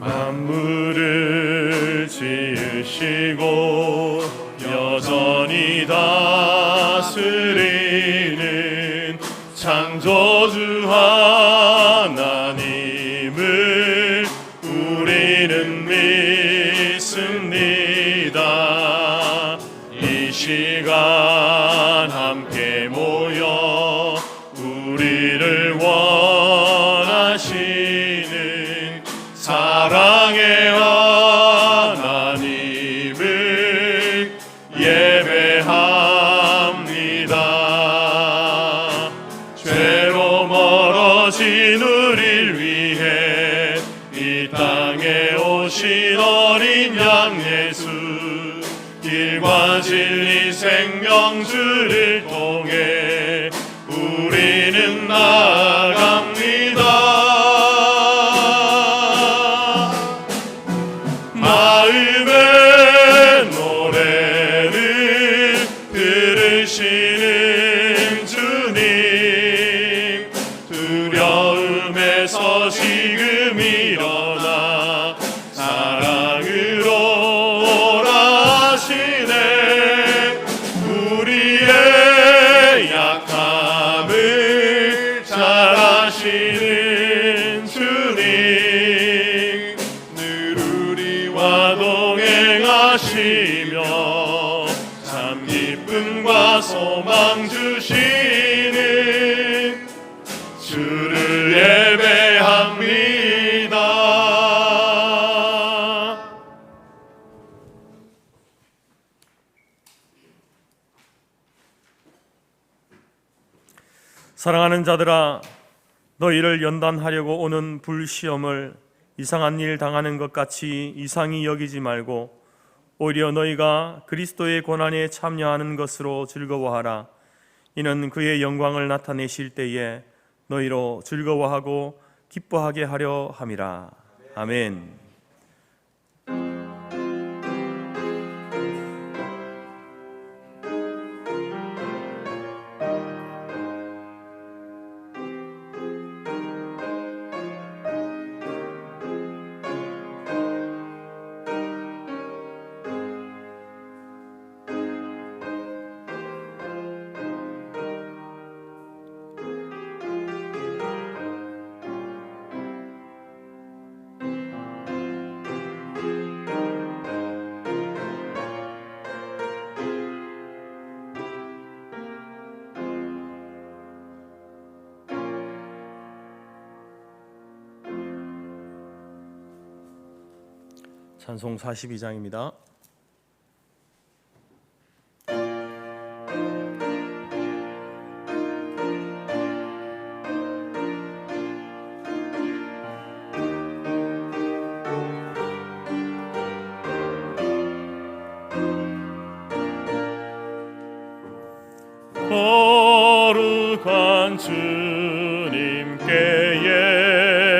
만물을 지으시고 여전히 다스리는 창조주 하나님을 우리는 믿습니다. 이 시간 함께 모여 우리를 원하시는 사랑의 하나님을 예배합니다. 죄로 멀어진 우리를 위해 이 땅에 오신 어린 양 예수, 길과 진리 생명주를 통해 우리는 나아갑니다. 마음의 노래를 들으시는 주님, 두려움에서 지금 일어나 사랑으로 오라 하시네. 우리의 약함을 잘 아시는 주님, 늘 우리와 동행하시며 참 기쁨과 소망 주시는 주를 예배합니다. 사랑하는 자들아, 너희를 연단하려고 오는 불시험을 이상한 일 당하는 것 같이 이상히 여기지 말고 오히려 너희가 그리스도의 고난에 참여하는 것으로 즐거워하라. 이는 그의 영광을 나타내실 때에 너희로 즐거워하고 기뻐하게 하려 함이라. 아멘. 찬송 42장입니다. 거룩한 주님께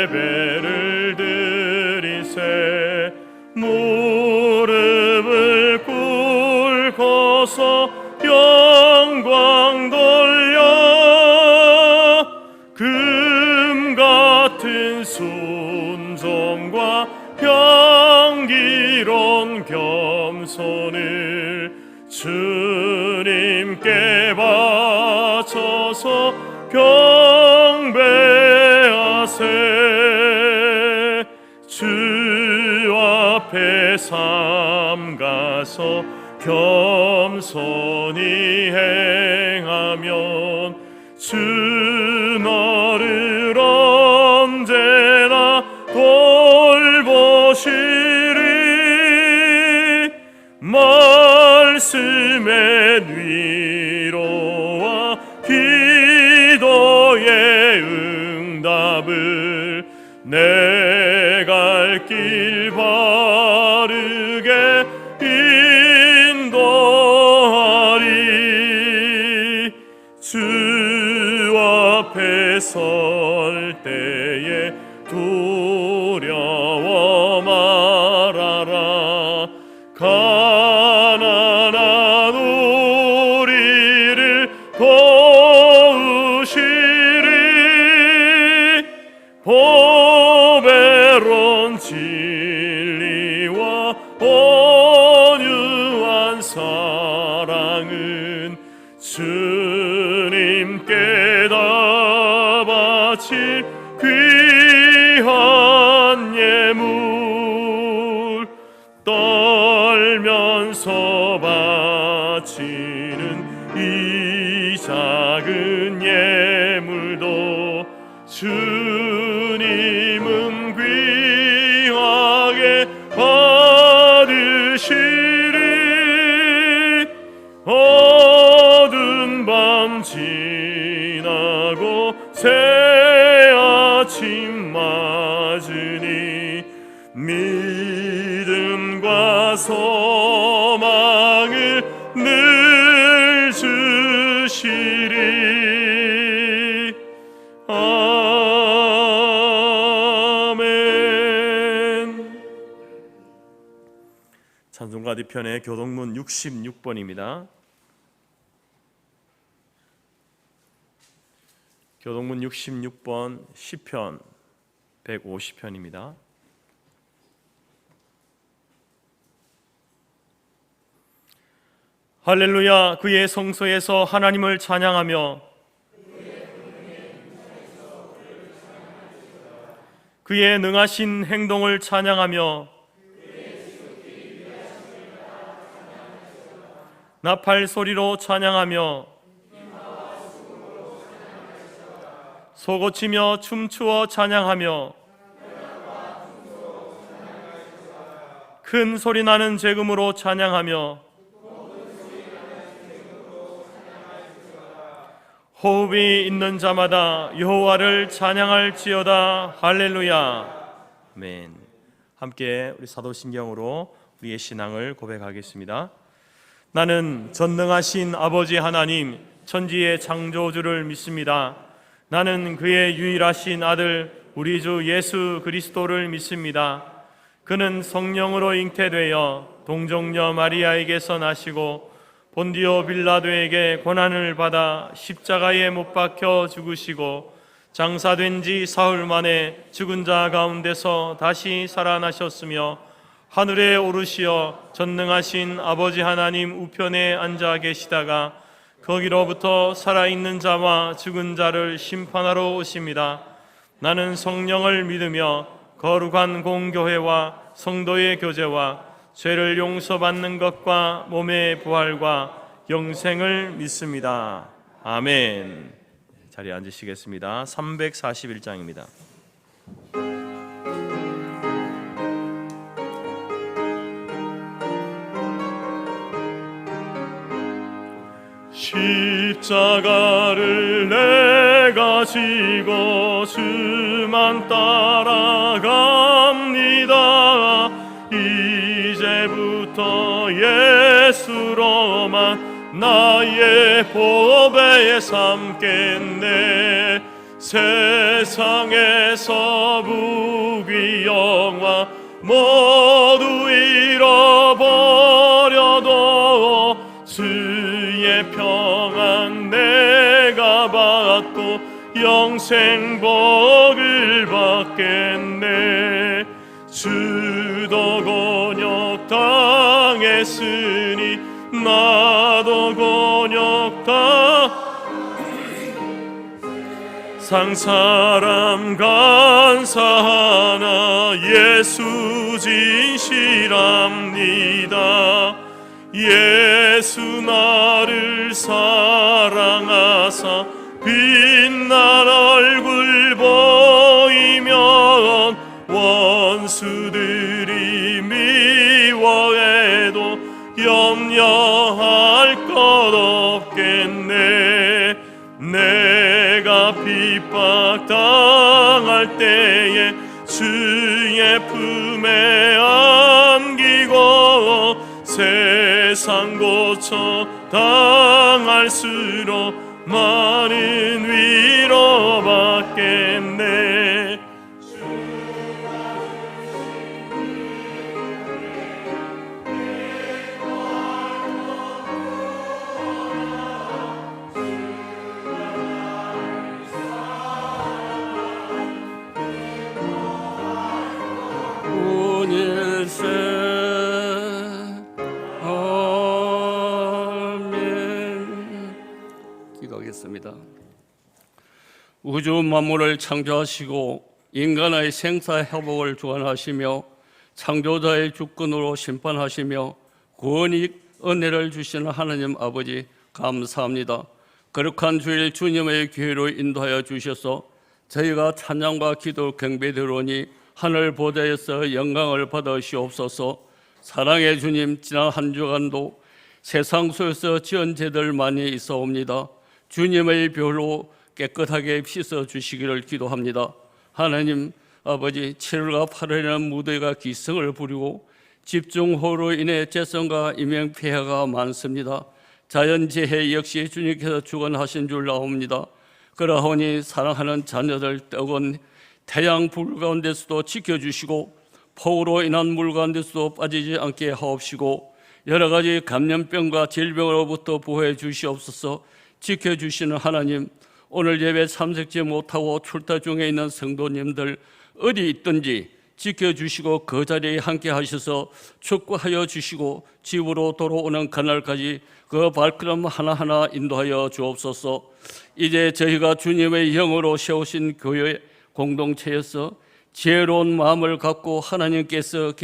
예배를 드리세. 무릎을 꿇고서 영광 돌려 금 같은 순종과 향기로운 겸손을 주님께 바쳐서 경배하세. 주 앞에 삼가서 겸손히 행하면 주 너를 언제나 돌보시리. 말씀의 위로와 기도의 응답을 내 갈 길 바르게 인도하리. 주 앞에 설 때에 두려워 말아라. 가난한 우리를 도우시리. 보배로 진리와 온유한 사랑은 주님께 다 바칠 귀한 예물, 떨면서 바치는 이 작은 예물도 주님은 귀하게 받으시리. 어두운 밤 지나고 새 아침 맞으니 믿음과 소망을 늘 주시리. 아멘. 찬송가 뒤편의 교동문 66번입니다. 교동문 66번 시편 150편입니다. 할렐루야. 그의 성소에서 하나님을 찬양하며 그의 능하신 행동을 찬양하며 나팔 소리로 찬양하며 소고치며 춤추어 찬양하며 큰 소리 나는 재금으로 찬양하며 호흡이 있는 자마다 여호와를 찬양할지어다. 할렐루야. 아멘. 함께 우리 사도신경으로 우리의 신앙을 고백하겠습니다. 나는 전능하신 아버지 하나님 천지의 창조주를 믿습니다. 나는 그의 유일하신 아들 우리 주 예수 그리스도를 믿습니다. 그는 성령으로 잉태되어 동정녀 마리아에게서 나시고 본디오 빌라도에게 고난을 받아 십자가에 못 박혀 죽으시고 장사된 지 사흘 만에 죽은 자 가운데서 다시 살아나셨으며 하늘에 오르시어 전능하신 아버지 하나님 우편에 앉아 계시다가 거기로부터 살아있는 자와 죽은 자를 심판하러 오십니다. 나는 성령을 믿으며 거룩한 공교회와 성도의 교제와 죄를 용서받는 것과 몸의 부활과 영생을 믿습니다. 아멘. 자리에 앉으시겠습니다. 341장입니다. 십자가를 내가 지고 주만 따라갑니다. 이제부터 예수로만 나의 보배에 삼겠네. 세상에서 부귀 영화 모두 잃어버려도 주의 평안 내가 받고 영생 복을 받겠네. 주도 곤욕 당했으니 나도 곤욕 상사람 간사하나 예수 진실합니다. 예수 나를 사랑하사 빛난 얼굴 보이면 원수들이 미워해도 염려할 것 없겠네. 내가 핍박 당할 때에 주의 품에 안기고 세상 고쳐 당할수록 많은 위로 받겠네. 우주 만물을 창조하시고 인간의 생사회복을 주관하시며 창조자의 주권으로 심판하시며 구원의 은혜를 주시는 하나님 아버지 감사합니다. 거룩한 주일 주님의 교회로 인도하여 주셔서 저희가 찬양과 기도 경배드리오니 하늘 보좌에서 영광을 받으시옵소서. 사랑의 주님, 지난 한 주간도 세상 속에서 지은 죄들 많이 있어옵니다. 주님의 별로 깨끗하게 씻어 주시기를 기도합니다. 하나님 아버지, 7월과 8월에는 무더위가 기승을 부리고 집중호우로 인해 재성과 인명피해가 많습니다. 자연재해 역시 주님께서 주관하신 줄 나옵니다. 그러하오니 사랑하는 자녀들 뜨거운 태양 불 가운데서도 지켜주시고 폭우로 인한 물 가운데서도 빠지지 않게 하옵시고 여러 가지 감염병과 질병으로부터 보호해 주시옵소서. 지켜주시는 하나님, 오늘 예배 참석지 못하고 출타 중에 있는 성도님들 어디 있든지 지켜주시고 그 자리에 함께 하셔서 축복하여 주시고 집으로 돌아오는 그날까지 그 발걸음 하나하나 인도하여 주옵소서. 이제 저희가 주님의 영으로 세우신 교회 공동체에서 지혜로운 마음을 갖고 하나님께서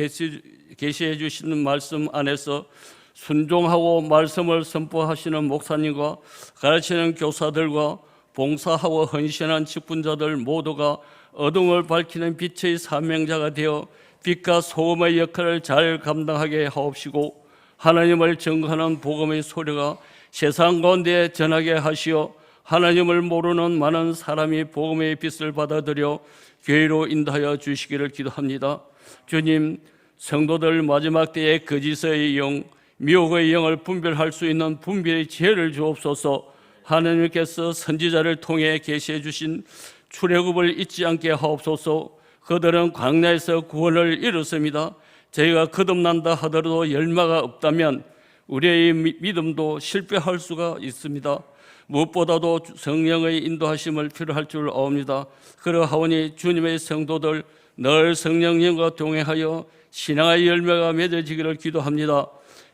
계시해 주시는 말씀 안에서 순종하고 말씀을 선포하시는 목사님과 가르치는 교사들과 봉사하고 헌신한 직분자들 모두가 어둠을 밝히는 빛의 사명자가 되어 빛과 소금의 역할을 잘 감당하게 하옵시고 하나님을 증거하는 복음의 소리가 세상 가운데 전하게 하시어 하나님을 모르는 많은 사람이 복음의 빛을 받아들여 교회로 인도하여 주시기를 기도합니다. 주님, 성도들 마지막 때에 거짓의 영, 미혹의 영을 분별할 수 있는 분별의 지혜를 주옵소서. 하나님께서 선지자를 통해 계시해 주신 출애굽을 잊지 않게 하옵소서. 그들은 광야에서 구원을 이뤘습니다. 저희가 거듭난다 하더라도 열매가 없다면 우리의 믿음도 실패할 수가 있습니다. 무엇보다도 성령의 인도하심을 필요할 줄 아옵니다. 그러하오니 주님의 성도들 늘 성령님과 동행하여 신앙의 열매가 맺어지기를 기도합니다.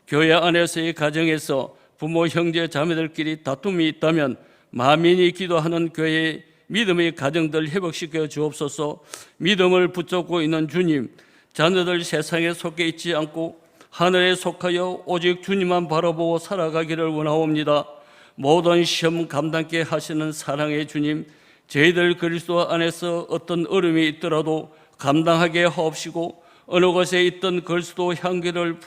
교회 안에서의 가정에서 부모, 형제, 자매들끼리 다툼이 있다면 만민이 기도하는 교회의 믿음의 가정들 회복시켜 주옵소서. 믿음을 붙잡고 있는 주님, 자녀들 세상에 속해 있지 않고 하늘에 속하여 오직 주님만 바라보고 살아가기를 원하옵니다. 모든 시험 감당케 하시는 사랑의 주님, 저희들 그리스도 안에서 어떤 어려움이 있더라도 감당하게 하옵시고 어느 곳에 있던 그리스도 향기를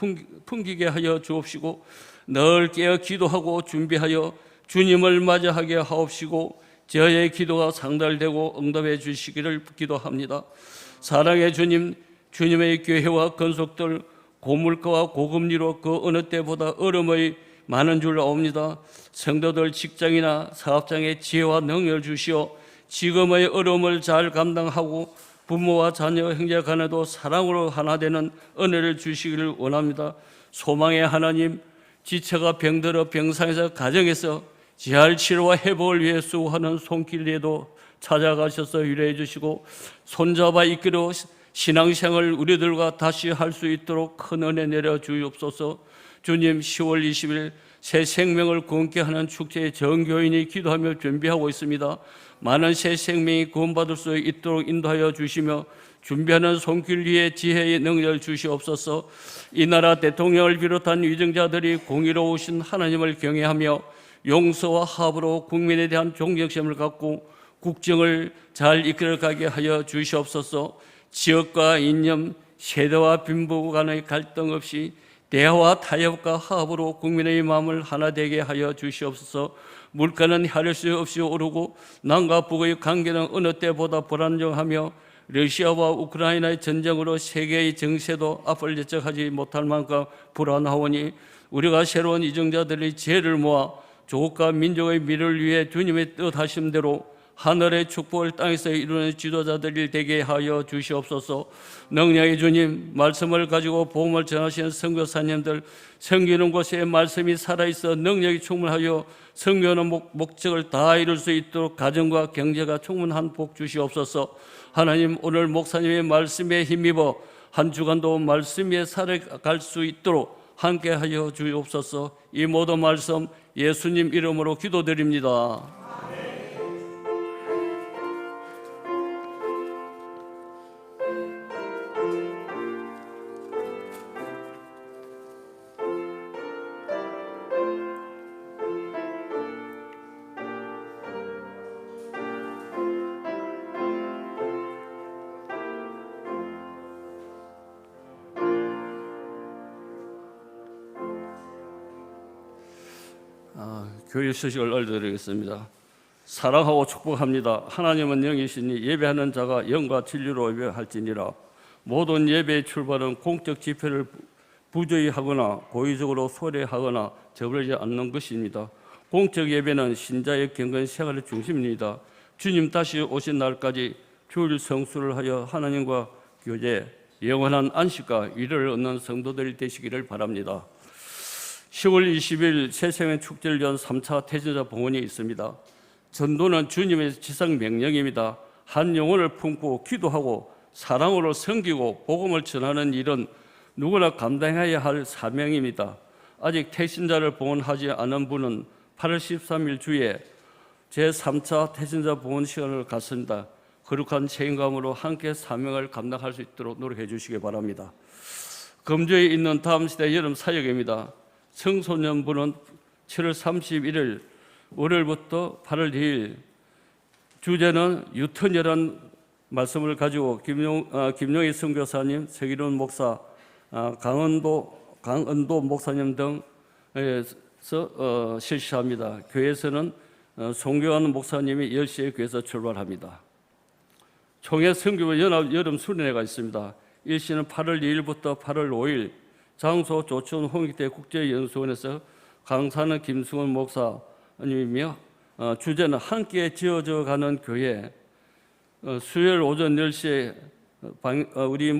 풍기게 하여 주옵시고 늘 깨어 기도하고 준비하여 주님을 맞이하게 하옵시고 저의 기도가 상달되고 응답해 주시기를 기도합니다. 사랑의 주님, 주님의 교회와 건속들 고물가와 고금리로 그 어느 때보다 어려움이 많은 줄 아옵니다. 성도들 직장이나 사업장에 지혜와 능력을 주시어 지금의 어려움을 잘 감당하고 부모와 자녀, 형제 간에도 사랑으로 하나 되는 은혜를 주시기를 원합니다. 소망의 하나님, 지체가 병들어 병상에서 가정에서 재활 치료와 회복을 위해 수고하는 손길에도 찾아가셔서 위로해 주시고 손잡아 이끌어 신앙생활을 우리들과 다시 할 수 있도록 큰 은혜 내려 주옵소서. 주님, 10월 20일 새 생명을 구원케 하는 축제에 전교인이 기도하며 준비하고 있습니다. 많은 새 생명이 구원받을 수 있도록 인도하여 주시며 준비하는 손길 위에 지혜의 능력을 주시옵소서. 이 나라 대통령을 비롯한 위정자들이 공의로우신 하나님을 경외하며 용서와 화합으로 국민에 대한 존경심을 갖고 국정을 잘 이끌어가게 하여 주시옵소서. 지역과 이념, 세대와 빈부 간의 갈등 없이 대화와 타협과 화합으로 국민의 마음을 하나 되게 하여 주시옵소서. 물가는 하릴 수 없이 오르고 남과 북의 관계는 어느 때보다 불안정하며 러시아와 우크라이나의 전쟁으로 세계의 정세도 앞을 예측하지 못할 만큼 불안하오니 우리가 새로운 이정자들의 지혜를 모아 조국과 민족의 미래를 위해 주님의 뜻하심대로 하늘의 축복을 땅에서 이루는 지도자들이 되게 하여 주시옵소서. 능력의 주님, 말씀을 가지고 복음을 전하시는 선교사님들, 섬기는 곳에 말씀이 살아있어 능력이 충만하여 섬기는 목적을 다 이룰 수 있도록 가정과 경제가 충분한 복 주시옵소서. 하나님, 오늘 목사님의 말씀에 힘입어 한 주간도 말씀 위에 살아갈 수 있도록 함께하여 주옵소서. 이 모든 말씀 예수님 이름으로 기도드립니다. 교회 소식을 알려드리겠습니다. 사랑하고 축복합니다. 하나님은 영이시니 예배하는 자가 영과 진리로 예배할지니라. 모든 예배의 출발은 공적 집회를 부조히 하거나 고의적으로 소례하거나 저버리지 않는 것입니다. 공적 예배는 신자의 경건 생활의 중심입니다. 주님 다시 오신 날까지 주일 성수를 하여 하나님과 교제, 영원한 안식과 위로를 얻는 성도들이 되시기를 바랍니다. 10월 20일 새생명 축제를 위한 3차 태진자 봉헌이 있습니다. 전도는 주님의 지상 명령입니다. 한 영혼을 품고 기도하고 사랑으로 섬기고 복음을 전하는 일은 누구나 감당해야 할 사명입니다. 아직 태신자를 봉헌하지 않은 분은 8월 13일 주에 제3차 태신자 봉헌 시간을 갖습니다. 거룩한 책임감으로 함께 사명을 감당할 수 있도록 노력해 주시기 바랍니다. 금주에 있는 다음 시대 여름 사역입니다. 청소년부는 7월 31일 월요일부터 8월 2일 주제는 유턴이라는 말씀을 가지고 김용희 선교사님, 서기론 목사, 강은도 목사님 등에서 실시합니다. 교회에서는 송교환 목사님이 10시에 교회에서 출발합니다. 총회 선교부 연합 여름 수련회가 있습니다. 일시는 8월 2일부터 8월 5일 장소 조천 홍익대 국제연수원에서 강사는 김승원 목사님이며 주제는 함께 지어져 가는 교회. 수요일 오전 10시에 우리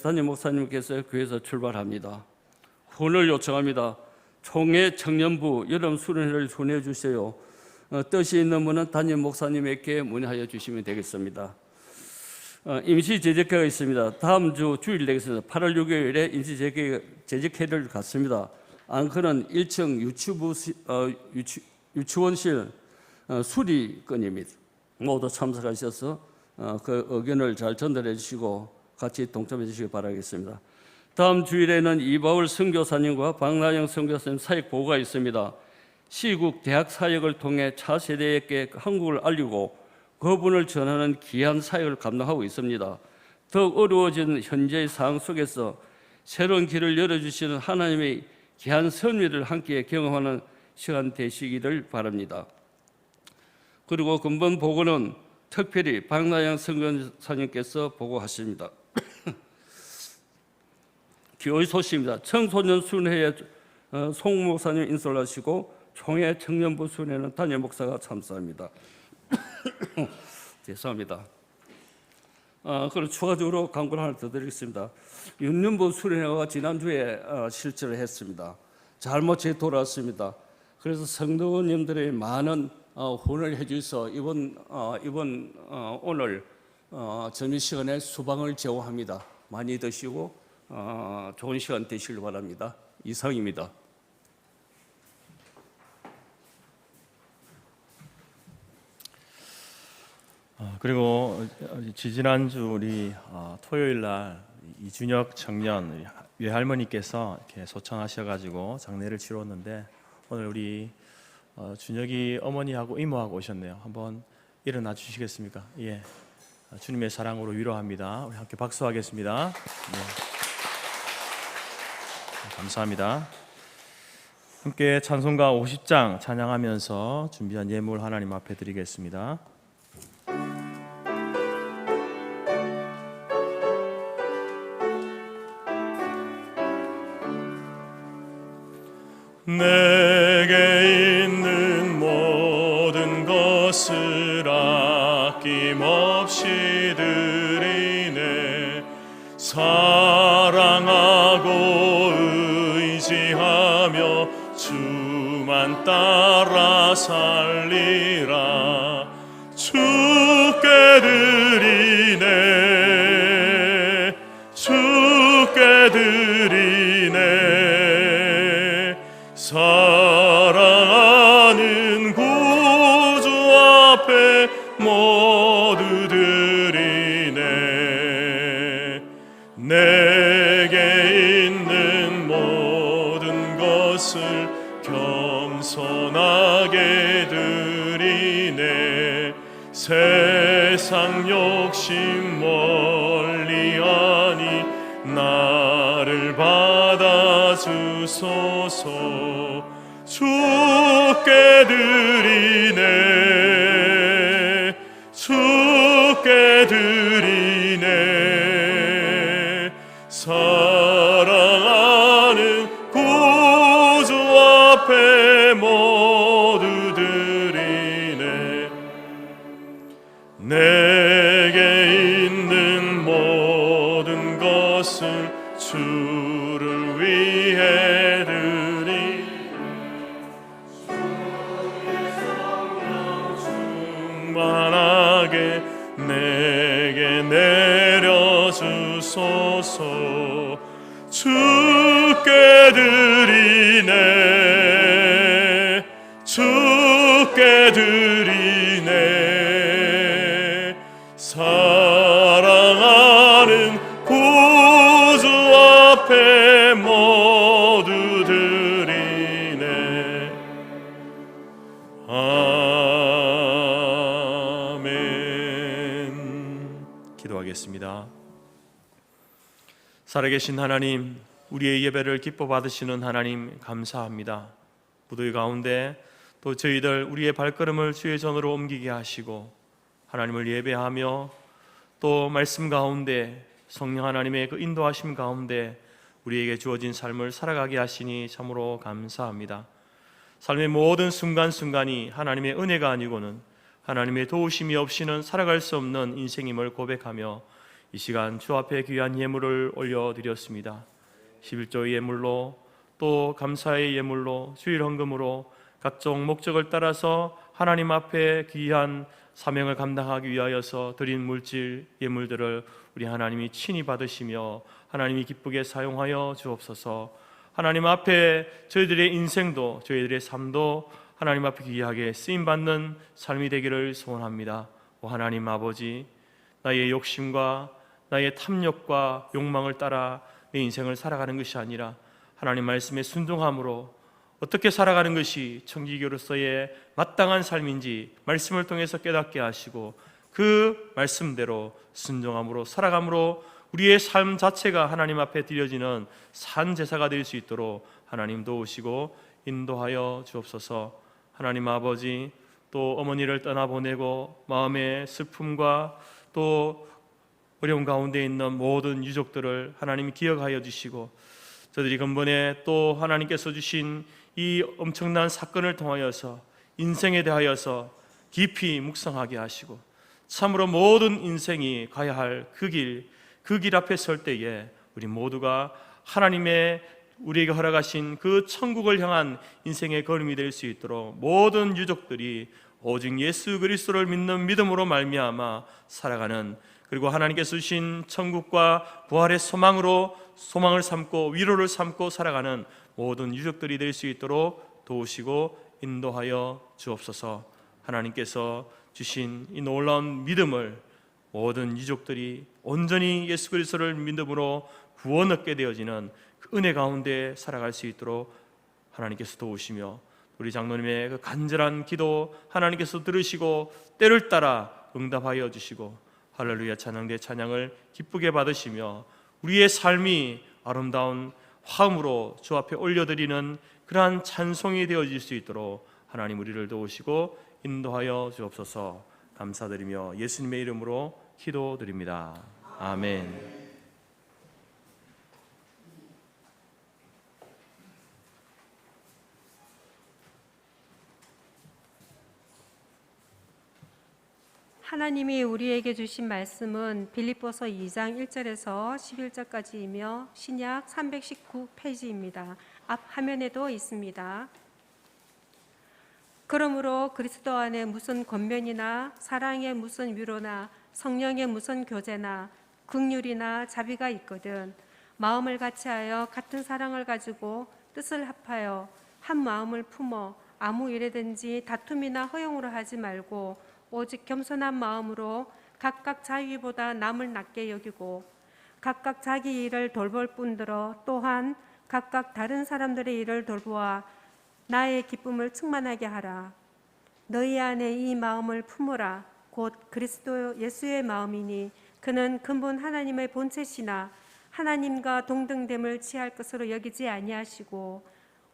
담임 목사님께서 교회에서 출발합니다. 후원을 요청합니다. 총회 청년부 여름 수련회를 후원해 주세요. 뜻이 있는 분은 담임 목사님에게 문의하여 주시면 되겠습니다. 임시 재직회가 있습니다. 다음 주 주일 되겠습니다. 8월 6일에 임시 재직회를 갖습니다. 앙커는 1층 유치원실 수리건입니다. 모두 참석하셔서 그 의견을 잘 전달해 주시고 같이 동참해 주시기 바라겠습니다. 다음 주일에는 이바울 선교사님과 박나영 선교사님 사역 보고가 있습니다. 시국 대학 사역을 통해 차세대에게 한국을 알리고 그분을 전하는 귀한 사역을 감당하고 있습니다. 더욱 어려워진 현재의 상황 속에서 새로운 길을 열어주시는 하나님의 귀한 섭리를 함께 경험하는 시간 되시기를 바랍니다. 그리고 근본 보고는 특별히 박나영 선교사님께서 보고하십니다. 교회 소식입니다. 청소년 순회에 송 목사님 인솔하시고 총회 청년부 순회는 담임 목사가 참석합니다. 죄송합니다. 그리고 추가적으로 광고를 하나 더 드리겠습니다. 윤년부 수련회가 지난주에 실제를 했습니다. 잘못이 돌아왔습니다. 그래서 성도님들의 많은 후원을 해주셔서 오늘 점심시간에 수방을 제공합니다. 많이 드시고 좋은 시간 되시길 바랍니다. 이상입니다. 그리고 지지난주 우리 토요일 날 이준혁 청년 외할머니께서 이렇게 소청하셔가지고 장례를 치렀는데 오늘 우리 준혁이 어머니하고 이모하고 오셨네요. 한번 일어나 주시겠습니까? 예, 주님의 사랑으로 위로합니다. 우리 함께 박수하겠습니다. 네. 감사합니다. 함께 찬송가 50장 찬양하면서 준비한 예물 하나님 앞에 드리겠습니다. 내게 있는 모든 것을 아낌없이 드리네. 사랑하고 의지하며 주만 따라 살리라. 주께 드리네. 주께 드리네. 사랑하는 구주 앞에 모두 드리네. 내게 있는 모든 것을 겸손하게 드리네. 세상 욕심 멀리하니 나를 받아주소서. 주께 주께 드리네 주께 드리네 사랑하는 구주 앞에 모두 드리네 내게 있는 모든 것을 주를 위해 드리 충만하게 내게 내려주소서 주께 드리네 주께 드리네 사랑하는 구주 앞에 모두 드리네 아멘. 기도하겠습니다. 살아계신 하나님, 우리의 예배를 기뻐 받으시는 하나님 감사합니다. 무더위 가운데 또 저희들 우리의 발걸음을 주의 전으로 옮기게 하시고 하나님을 예배하며 또 말씀 가운데 성령 하나님의 그 인도하심 가운데 우리에게 주어진 삶을 살아가게 하시니 참으로 감사합니다. 삶의 모든 순간순간이 하나님의 은혜가 아니고는 하나님의 도우심이 없이는 살아갈 수 없는 인생임을 고백하며 이 시간 주 앞에 귀한 예물을 올려드렸습니다. 11조의 예물로 또 감사의 예물로 주일 헌금으로 각종 목적을 따라서 하나님 앞에 귀한 사명을 감당하기 위하여서 드린 물질 예물들을 우리 하나님이 친히 받으시며 하나님이 기쁘게 사용하여 주옵소서. 하나님 앞에 저희들의 인생도 저희들의 삶도 하나님 앞에 귀하게 쓰임받는 삶이 되기를 소원합니다. 오 하나님 아버지, 나의 욕심과 나의 탐욕과 욕망을 따라 내 인생을 살아가는 것이 아니라 하나님 말씀에 순종함으로 어떻게 살아가는 것이 청지기로서의 마땅한 삶인지 말씀을 통해서 깨닫게 하시고 그 말씀대로 순종함으로 살아감으로 우리의 삶 자체가 하나님 앞에 드려지는 산 제사가 될 수 있도록 하나님 도우시고 인도하여 주옵소서. 하나님 아버지, 또 어머니를 떠나보내고 마음의 슬픔과 또 어려운 가운데 있는 모든 유족들을 하나님이 기억하여 주시고 저들이 근본에 또 하나님께서 주신 이 엄청난 사건을 통하여서 인생에 대하여서 깊이 묵상하게 하시고 참으로 모든 인생이 가야 할 그 길 앞에 설 때에 우리 모두가 하나님의 우리에게 허락하신 그 천국을 향한 인생의 걸음이 될 수 있도록 모든 유족들이 오직 예수 그리스도를 믿는 믿음으로 말미암아 살아가는, 그리고 하나님께서 주신 천국과 부활의 소망을 삼고 위로를 삼고 살아가는 모든 유족들이 될 수 있도록 도우시고 인도하여 주옵소서. 하나님께서 주신 이 놀라운 믿음을 모든 유족들이 온전히 예수 그리스도를 믿음으로 구원 얻게 되어지는 그 은혜 가운데 살아갈 수 있도록 하나님께서 도우시며 우리 장로님의 그 간절한 기도 하나님께서 들으시고 때를 따라 응답하여 주시고 할렐루야 찬양대 찬양을 기쁘게 받으시며 우리의 삶이 아름다운 화음으로 주 앞에 올려드리는 그러한 찬송이 되어질 수 있도록 하나님 우리를 도우시고 인도하여 주옵소서. 감사드리며 예수님의 이름으로 기도드립니다. 아멘. 하나님이 우리에게 주신 말씀은 빌립보서 2장 1절에서 11절까지이며 신약 319페이지입니다. 앞 화면에도 있습니다. 그러므로 그리스도 안에 무슨 권면이나 사랑의 무슨 위로나 성령의 무슨 교제나 긍휼이나 자비가 있거든 마음을 같이하여 같은 사랑을 가지고 뜻을 합하여 한 마음을 품어 아무 일에든지 다툼이나 허용으로 하지 말고 오직 겸손한 마음으로 각각 자기보다 남을 낮게 여기고 각각 자기 일을 돌볼 뿐더러 또한 각각 다른 사람들의 일을 돌보아 나의 기쁨을 충만하게 하라. 너희 안에 이 마음을 품으라. 곧 그리스도 예수의 마음이니 그는 근본 하나님의 본체시나 하나님과 동등됨을 취할 것으로 여기지 아니하시고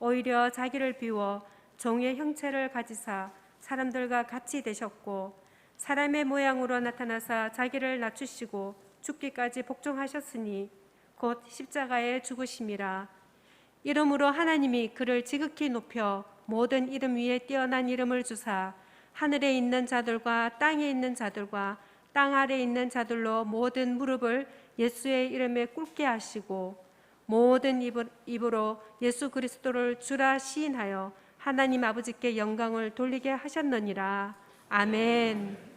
오히려 자기를 비워 종의 형체를 가지사 사람들과 같이 되셨고 사람의 모양으로 나타나사 자기를 낮추시고 죽기까지 복종하셨으니 곧 십자가에 죽으심이라. 이름으로 하나님이 그를 지극히 높여 모든 이름 위에 뛰어난 이름을 주사 하늘에 있는 자들과 땅에 있는 자들과 땅 아래에 있는 자들로 모든 무릎을 예수의 이름에 꿇게 하시고 모든 입으로 예수 그리스도를 주라 시인하여 하나님 아버지께 영광을 돌리게 하셨느니라. 아멘.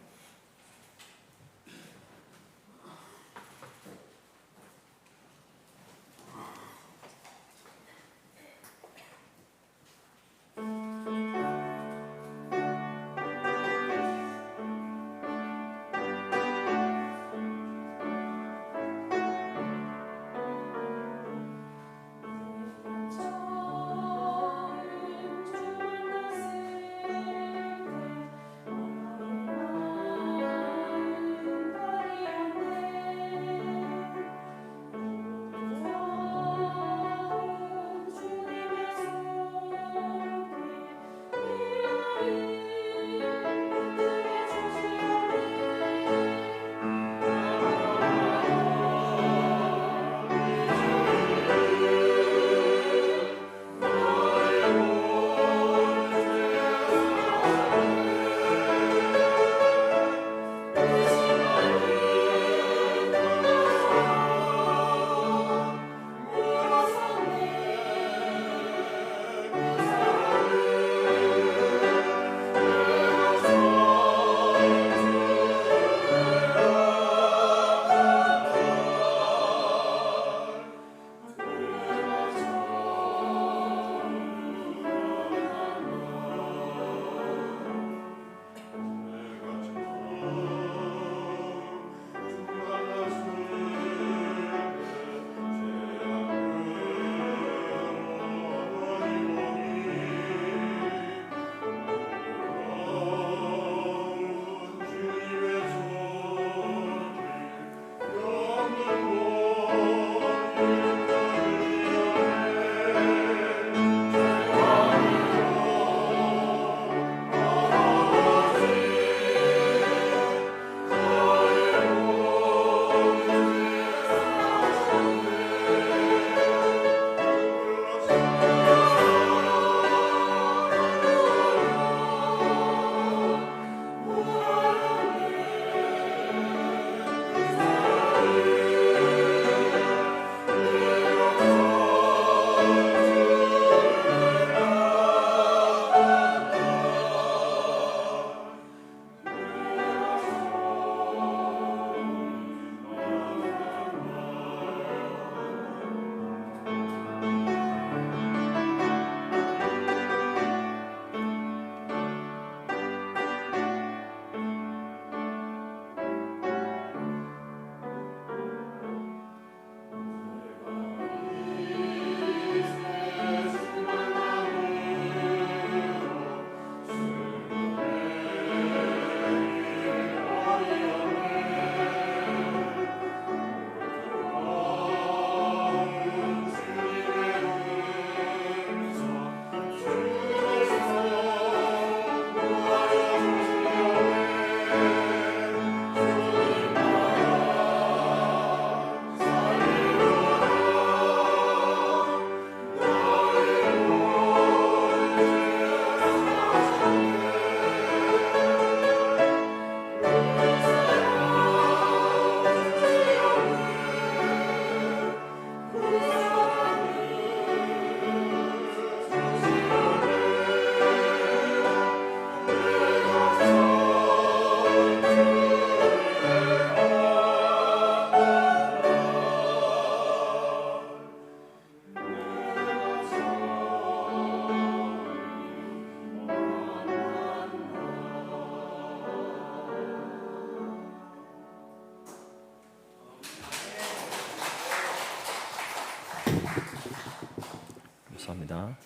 감사합니다.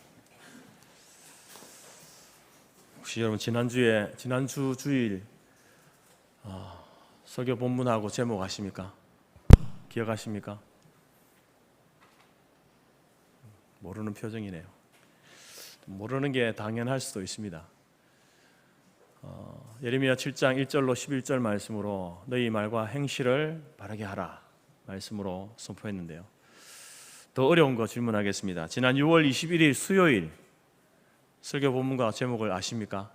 혹시 여러분 지난주 주일 설교 본문하고 제목 아십니까? 기억하십니까? 모르는 표정이네요. 모르는 게 당연할 수도 있습니다. 예레미야 7장 1절로 11절 말씀으로 너희 말과 행실을 바르게 하라 말씀으로 선포했는데요. 더 어려운 거 질문하겠습니다. 지난 6월 21일 수요일 설교 본문과 제목을 아십니까?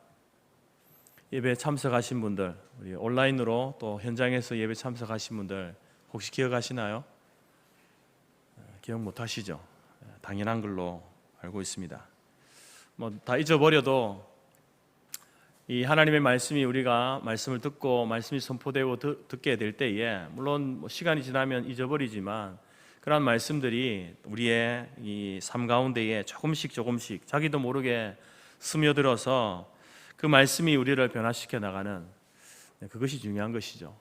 예배 참석하신 분들, 우리 온라인으로 또 현장에서 예배 참석하신 분들 혹시 기억하시나요? 기억 못 하시죠? 당연한 걸로 알고 있습니다. 뭐 다 잊어버려도 이 하나님의 말씀이 우리가 말씀을 듣고 말씀이 선포되고 듣게 될 때에 물론 뭐 시간이 지나면 잊어버리지만 그런 말씀들이 우리의 이 삶 가운데에 조금씩 자기도 모르게 스며들어서 그 말씀이 우리를 변화시켜 나가는 그것이 중요한 것이죠.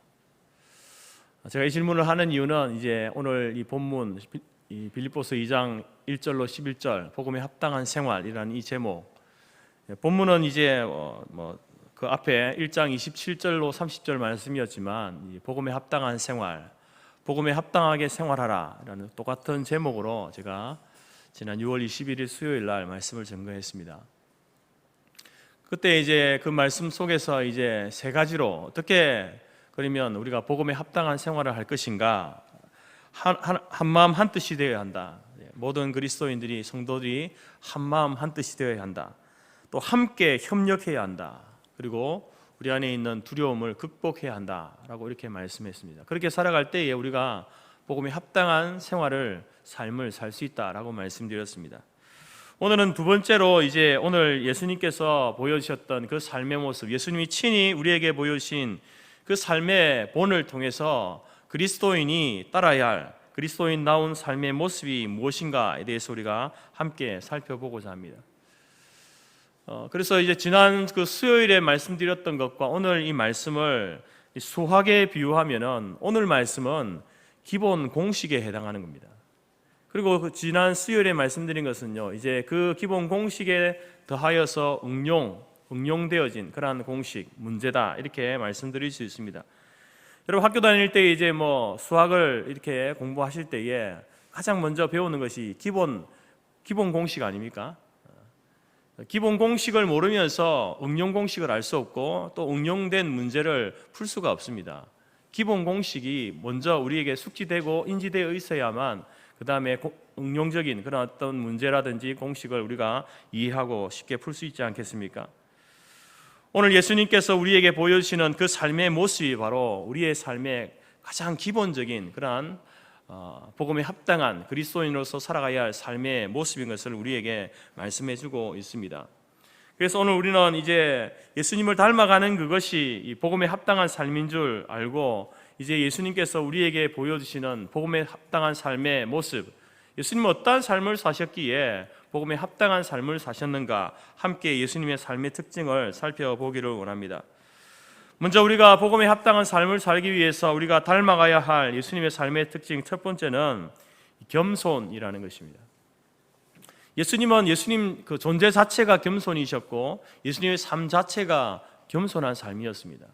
제가 이 질문을 하는 이유는 이제 오늘 이 본문 이 빌립보서 2장 1절로 11절 복음에 합당한 생활이라는 이 제목, 본문은 이제 그 앞에 1장 27절로 30절 말씀이었지만 복음에 합당한 생활, 복음에 합당하게 생활하라라는 똑같은 제목으로 제가 지난 6월 21일 수요일 날 말씀을 전거했습니다. 그때 이제 그 말씀 속에서 이제 세 가지로 어떻게 그러면 우리가 복음에 합당한 생활을 할 것인가, 한 마음 한 뜻이 되어야 한다. 모든 그리스도인들이 성도들이 한 마음 한 뜻이 되어야 한다. 또 함께 협력해야 한다. 그리고 우리 안에 있는 두려움을 극복해야 한다라고 이렇게 말씀했습니다. 그렇게 살아갈 때에 우리가 복음에 합당한 삶을 살 수 있다라고 말씀드렸습니다. 오늘은 두 번째로 이제 오늘 예수님께서 보여주셨던 그 삶의 모습, 예수님이 친히 우리에게 보여주신 그 삶의 본을 통해서 그리스도인이 따라야 할 그리스도인다운 삶의 모습이 무엇인가에 대해서 우리가 함께 살펴보고자 합니다. 그래서 이제 지난 그 수요일에 말씀드렸던 것과 오늘 이 말씀을 수학에 비유하면은 오늘 말씀은 기본 공식에 해당하는 겁니다. 그리고 그 지난 수요일에 말씀드린 것은요, 이제 그 기본 공식에 더하여서 응용되어진 그러한 공식, 문제다 이렇게 말씀드릴 수 있습니다. 여러분 학교 다닐 때 이제 뭐 수학을 이렇게 공부하실 때에 가장 먼저 배우는 것이 기본 공식 아닙니까? 기본 공식을 모르면서 응용 공식을 알 수 없고 또 응용된 문제를 풀 수가 없습니다. 기본 공식이 먼저 우리에게 숙지되고 인지되어 있어야만 그 다음에 응용적인 그런 어떤 문제라든지 공식을 우리가 이해하고 쉽게 풀 수 있지 않겠습니까? 오늘 예수님께서 우리에게 보여주시는 그 삶의 모습이 바로 우리의 삶의 가장 기본적인 그러한 복음에 합당한 그리스도인으로서 살아가야 할 삶의 모습인 것을 우리에게 말씀해주고 있습니다. 그래서 오늘 우리는 이제 예수님을 닮아가는 그것이 이 복음에 합당한 삶인 줄 알고 이제 예수님께서 우리에게 보여주시는 복음에 합당한 삶의 모습, 예수님은 어떠한 삶을 사셨기에 복음에 합당한 삶을 사셨는가, 함께 예수님의 삶의 특징을 살펴보기를 원합니다. 먼저 우리가 복음에 합당한 삶을 살기 위해서 우리가 닮아가야 할 예수님의 삶의 특징 첫 번째는 겸손이라는 것입니다. 예수님 그 존재 자체가 겸손이셨고 예수님의 삶 자체가 겸손한 삶이었습니다.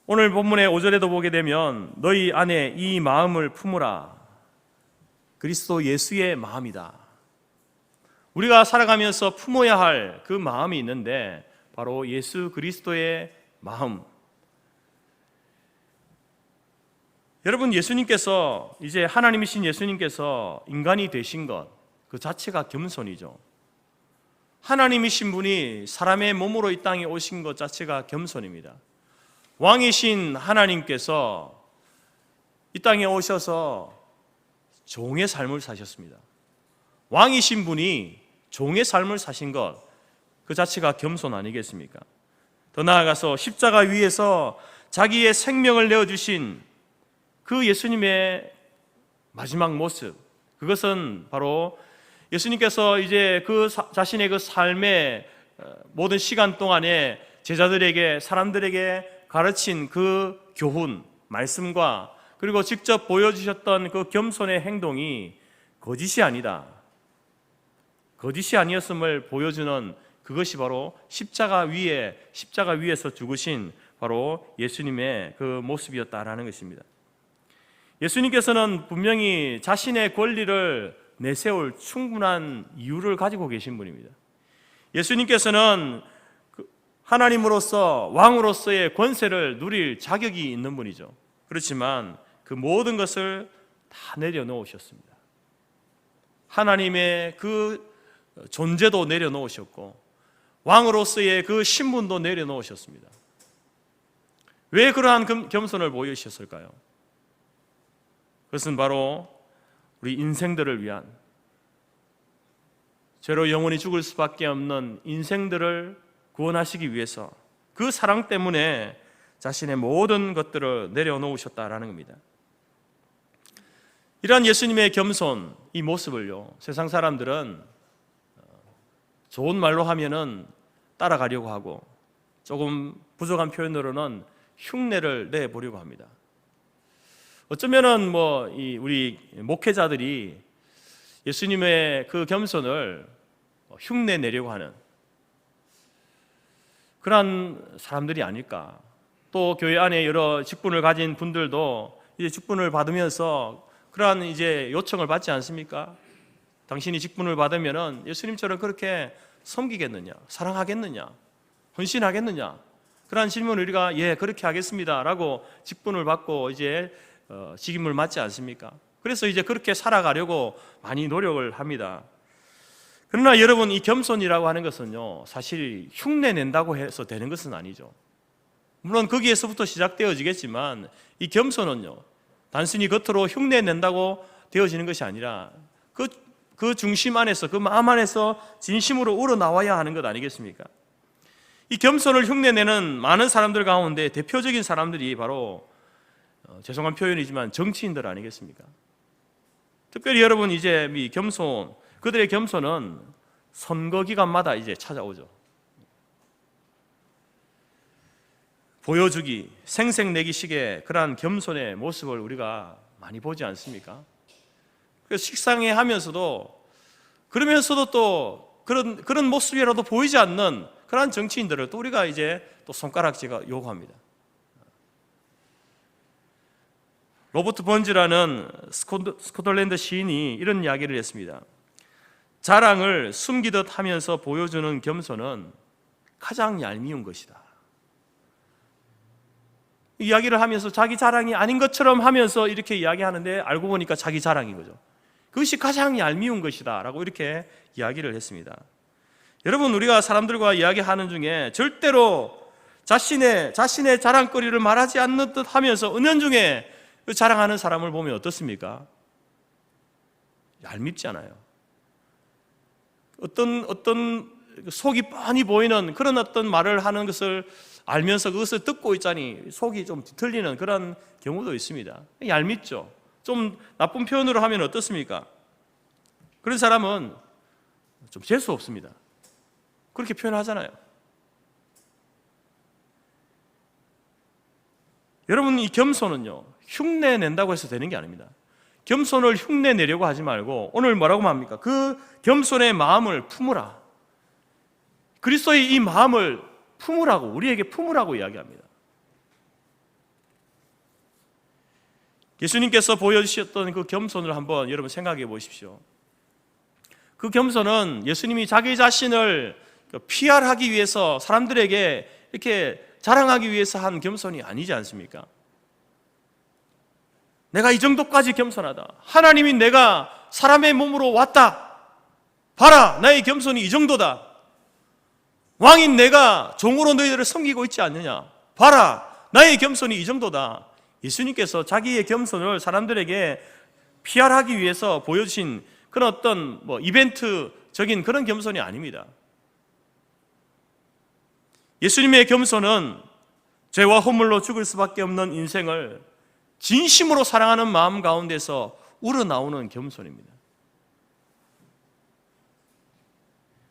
오늘 본문의 5절에도 보게 되면 너희 안에 이 마음을 품으라. 그리스도 예수의 마음이다. 우리가 살아가면서 품어야 할 그 마음이 있는데 바로 예수 그리스도의 마음. 여러분 예수님께서 이제 하나님이신 예수님께서 인간이 되신 것 그 자체가 겸손이죠. 하나님이신 분이 사람의 몸으로 이 땅에 오신 것 자체가 겸손입니다. 왕이신 하나님께서 이 땅에 오셔서 종의 삶을 사셨습니다. 왕이신 분이 종의 삶을 사신 것 그 자체가 겸손 아니겠습니까? 더 나아가서 십자가 위에서 자기의 생명을 내어주신 그 예수님의 마지막 모습, 그것은 바로 예수님께서 이제 그 자신의 그 삶의 모든 시간 동안에 제자들에게, 사람들에게 가르친 그 교훈, 말씀과 그리고 직접 보여주셨던 그 겸손의 행동이 거짓이 아니다, 거짓이 아니었음을 보여주는 그것이 바로 십자가 위에서 죽으신 바로 예수님의 그 모습이었다라는 것입니다. 예수님께서는 분명히 자신의 권리를 내세울 충분한 이유를 가지고 계신 분입니다. 예수님께서는 하나님으로서 왕으로서의 권세를 누릴 자격이 있는 분이죠. 그렇지만 그 모든 것을 다 내려놓으셨습니다. 하나님의 그 존재도 내려놓으셨고 왕으로서의 그 신분도 내려놓으셨습니다. 왜 그러한 겸손을 보이셨을까요? 그것은 바로 우리 인생들을 위한, 죄로 영원히 죽을 수밖에 없는 인생들을 구원하시기 위해서 그 사랑 때문에 자신의 모든 것들을 내려놓으셨다라는 겁니다. 이러한 예수님의 겸손, 이 모습을요, 세상 사람들은 좋은 말로 하면은 따라가려고 하고 조금 부족한 표현으로는 흉내를 내보려고 합니다. 어쩌면은 우리 목회자들이 예수님의 그 겸손을 흉내 내려고 하는 그러한 사람들이 아닐까. 또 교회 안에 여러 직분을 가진 분들도 이제 직분을 받으면서 그러한 이제 요청을 받지 않습니까? 당신이 직분을 받으면은 예수님처럼 그렇게 섬기겠느냐, 사랑하겠느냐, 헌신하겠느냐? 그러한 질문을 우리가 예, 그렇게 하겠습니다라고 직분을 받고 이제 직임을 맡지 않습니까? 그래서 이제 그렇게 살아가려고 많이 노력을 합니다. 그러나 여러분, 이 겸손이라고 하는 것은요, 사실 흉내 낸다고 해서 되는 것은 아니죠. 물론 거기에서부터 시작되어지겠지만 이 겸손은요, 단순히 겉으로 흉내 낸다고 되어지는 것이 아니라 그 중심 안에서, 그 마음 안에서 진심으로 우러나와야 하는 것 아니겠습니까? 이 겸손을 흉내내는 많은 사람들 가운데 대표적인 사람들이 바로 죄송한 표현이지만 정치인들 아니겠습니까? 특별히 여러분, 이제 이 겸손, 그들의 겸손은 선거 기간마다 이제 찾아오죠. 보여주기, 생색내기식의 그러한 겸손의 모습을 우리가 많이 보지 않습니까? 그래서 식상해 하면서도, 그러면서도 또 그런 모습이라도 보이지 않는 그러한 정치인들을 또 우리가 이제 또 손가락질가 요구합니다. 로버트 번즈라는 스코틀랜드 시인이 이런 이야기를 했습니다. 자랑을 숨기듯 하면서 보여주는 겸손은 가장 얄미운 것이다. 이야기를 하면서 자기 자랑이 아닌 것처럼 하면서 이렇게 이야기하는데 알고 보니까 자기 자랑인 거죠. 그것이 가장 얄미운 것이다 라고 이렇게 이야기를 했습니다. 여러분, 우리가 사람들과 이야기하는 중에 절대로 자신의 자랑거리를 말하지 않는 듯 하면서 은연중에 그 자랑하는 사람을 보면 어떻습니까? 얄밉잖아요. 어떤 속이 뻔히 보이는 그런 어떤 말을 하는 것을 알면서 그것을 듣고 있자니 속이 좀 뒤틀리는 그런 경우도 있습니다. 얄밉죠. 좀 나쁜 표현으로 하면 어떻습니까? 그런 사람은 좀 재수 없습니다. 그렇게 표현하잖아요. 여러분, 이 겸손은요, 흉내 낸다고 해서 되는 게 아닙니다. 겸손을 흉내 내려고 하지 말고 오늘 뭐라고 합니까? 그 겸손의 마음을 품으라. 그리스도의 이 마음을 품으라고, 우리에게 품으라고 이야기합니다. 예수님께서 보여주셨던 그 겸손을 한번 여러분 생각해 보십시오. 그 겸손은 예수님이 자기 자신을 PR하기 위해서 사람들에게 이렇게 자랑하기 위해서 한 겸손이 아니지 않습니까? 내가 이 정도까지 겸손하다. 하나님이 내가 사람의 몸으로 왔다. 봐라, 나의 겸손이 이 정도다. 왕인 내가 종으로 너희들을 섬기고 있지 않느냐. 봐라, 나의 겸손이 이 정도다. 예수님께서 자기의 겸손을 사람들에게 PR하기 위해서 보여주신 그런 어떤 이벤트적인 그런 겸손이 아닙니다. 예수님의 겸손은 죄와 허물로 죽을 수밖에 없는 인생을 진심으로 사랑하는 마음 가운데서 우러나오는 겸손입니다.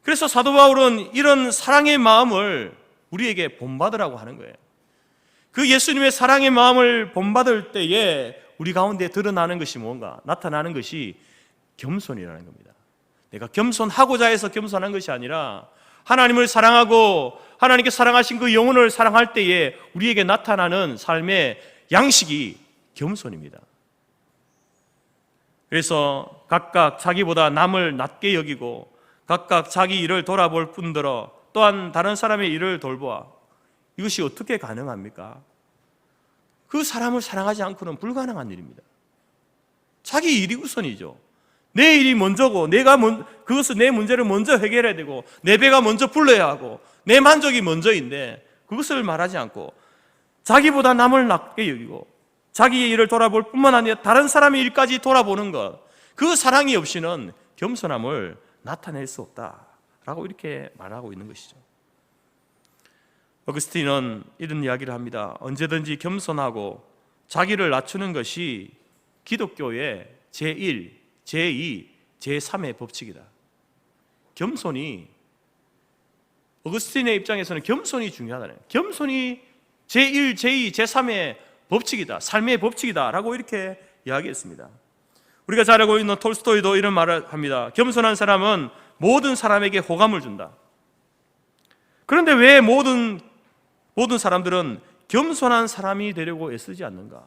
그래서 사도 바울은 이런 사랑의 마음을 우리에게 본받으라고 하는 거예요. 그 예수님의 사랑의 마음을 본받을 때에 우리 가운데 드러나는 것이 뭔가, 나타나는 것이 겸손이라는 겁니다. 내가 겸손하고자 해서 겸손한 것이 아니라 하나님을 사랑하고 하나님께 사랑하신 그 영혼을 사랑할 때에 우리에게 나타나는 삶의 양식이 겸손입니다. 그래서 각각 자기보다 남을 낮게 여기고 각각 자기 일을 돌아볼 뿐더러 또한 다른 사람의 일을 돌보아. 이것이 어떻게 가능합니까? 그 사람을 사랑하지 않고는 불가능한 일입니다. 자기 일이 우선이죠. 내 일이 먼저고 그것은 내 문제를 먼저 해결해야 되고 내 배가 먼저 불러야 하고 내 만족이 먼저인데 그것을 말하지 않고 자기보다 남을 낮게 여기고 자기의 일을 돌아볼 뿐만 아니라 다른 사람의 일까지 돌아보는 것, 그 사랑이 없이는 겸손함을 나타낼 수 없다라고 이렇게 말하고 있는 것이죠. 어거스틴은 이런 이야기를 합니다. 언제든지 겸손하고 자기를 낮추는 것이 기독교의 제1, 제2, 제3의 법칙이다. 겸손이, 어거스틴의 입장에서는 겸손이 중요하다는, 겸손이 제1, 제2, 제3의 법칙이다, 삶의 법칙이다 라고 이렇게 이야기했습니다. 우리가 잘 알고 있는 톨스토이도 이런 말을 합니다. 겸손한 사람은 모든 사람에게 호감을 준다. 그런데 왜 모든 사람들은 겸손한 사람이 되려고 애쓰지 않는가?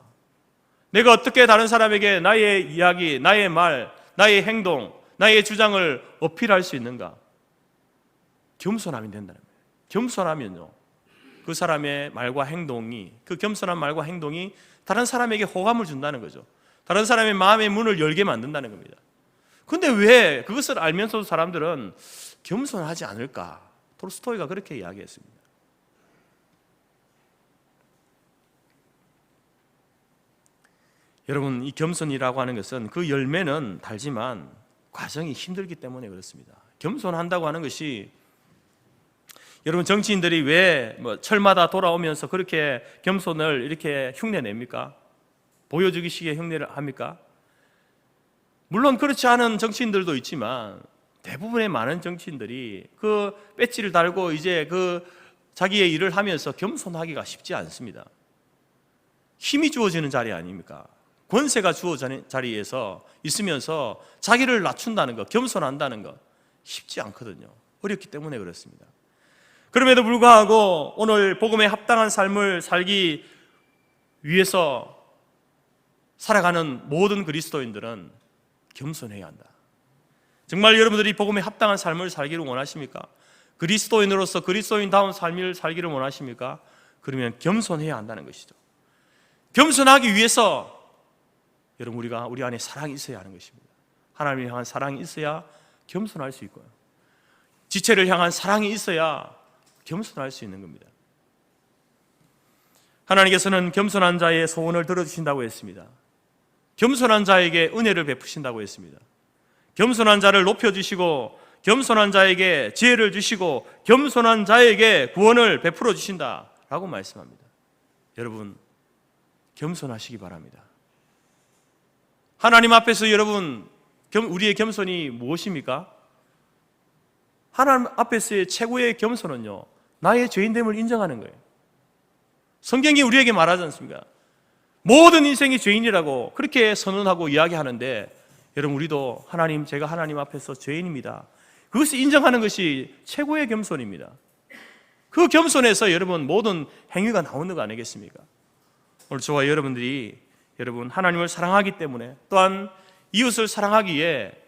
내가 어떻게 다른 사람에게 나의 이야기, 나의 말, 나의 행동, 나의 주장을 어필할 수 있는가? 겸손하면 된다는 거예요. 겸손하면요, 그 사람의 말과 행동이, 그 겸손한 말과 행동이 다른 사람에게 호감을 준다는 거죠. 다른 사람의 마음의 문을 열게 만든다는 겁니다. 그런데 왜 그것을 알면서도 사람들은 겸손하지 않을까? 톨스토이가 그렇게 이야기했습니다. 여러분, 이 겸손이라고 하는 것은 그 열매는 달지만 과정이 힘들기 때문에 그렇습니다. 겸손한다고 하는 것이, 여러분, 정치인들이 왜 철마다 돌아오면서 그렇게 겸손을 이렇게 흉내냅니까? 보여주기식의 흉내를 합니까? 물론 그렇지 않은 정치인들도 있지만 대부분의 많은 정치인들이 그 배지를 달고 이제 그 자기의 일을 하면서 겸손하기가 쉽지 않습니다. 힘이 주어지는 자리 아닙니까? 권세가 주어지는 자리에서 있으면서 자기를 낮춘다는 것, 겸손한다는 것 쉽지 않거든요. 어렵기 때문에 그렇습니다. 그럼에도 불구하고 오늘 복음에 합당한 삶을 살기 위해서 살아가는 모든 그리스도인들은 겸손해야 한다. 정말 여러분들이 복음에 합당한 삶을 살기를 원하십니까? 그리스도인으로서 그리스도인다운 삶을 살기를 원하십니까? 그러면 겸손해야 한다는 것이죠. 겸손하기 위해서 여러분, 우리 안에 사랑이 있어야 하는 것입니다. 하나님을 향한 사랑이 있어야 겸손할 수 있고요, 지체를 향한 사랑이 있어야 겸손할 수 있는 겁니다. 하나님께서는 겸손한 자의 소원을 들어주신다고 했습니다. 겸손한 자에게 은혜를 베푸신다고 했습니다. 겸손한 자를 높여주시고 겸손한 자에게 지혜를 주시고 겸손한 자에게 구원을 베풀어 주신다라고 말씀합니다. 여러분, 겸손하시기 바랍니다. 하나님 앞에서 여러분, 우리의 겸손이 무엇입니까? 하나님 앞에서의 최고의 겸손은요, 나의 죄인됨을 인정하는 거예요. 성경이 우리에게 말하지 않습니까? 모든 인생이 죄인이라고 그렇게 선언하고 이야기하는데, 여러분, 우리도 제가 하나님 앞에서 죄인입니다, 그것을 인정하는 것이 최고의 겸손입니다. 그 겸손에서 여러분 모든 행위가 나오는 거 아니겠습니까? 오늘 저와 여러분들이 하나님을 사랑하기 때문에, 또한 이웃을 사랑하기에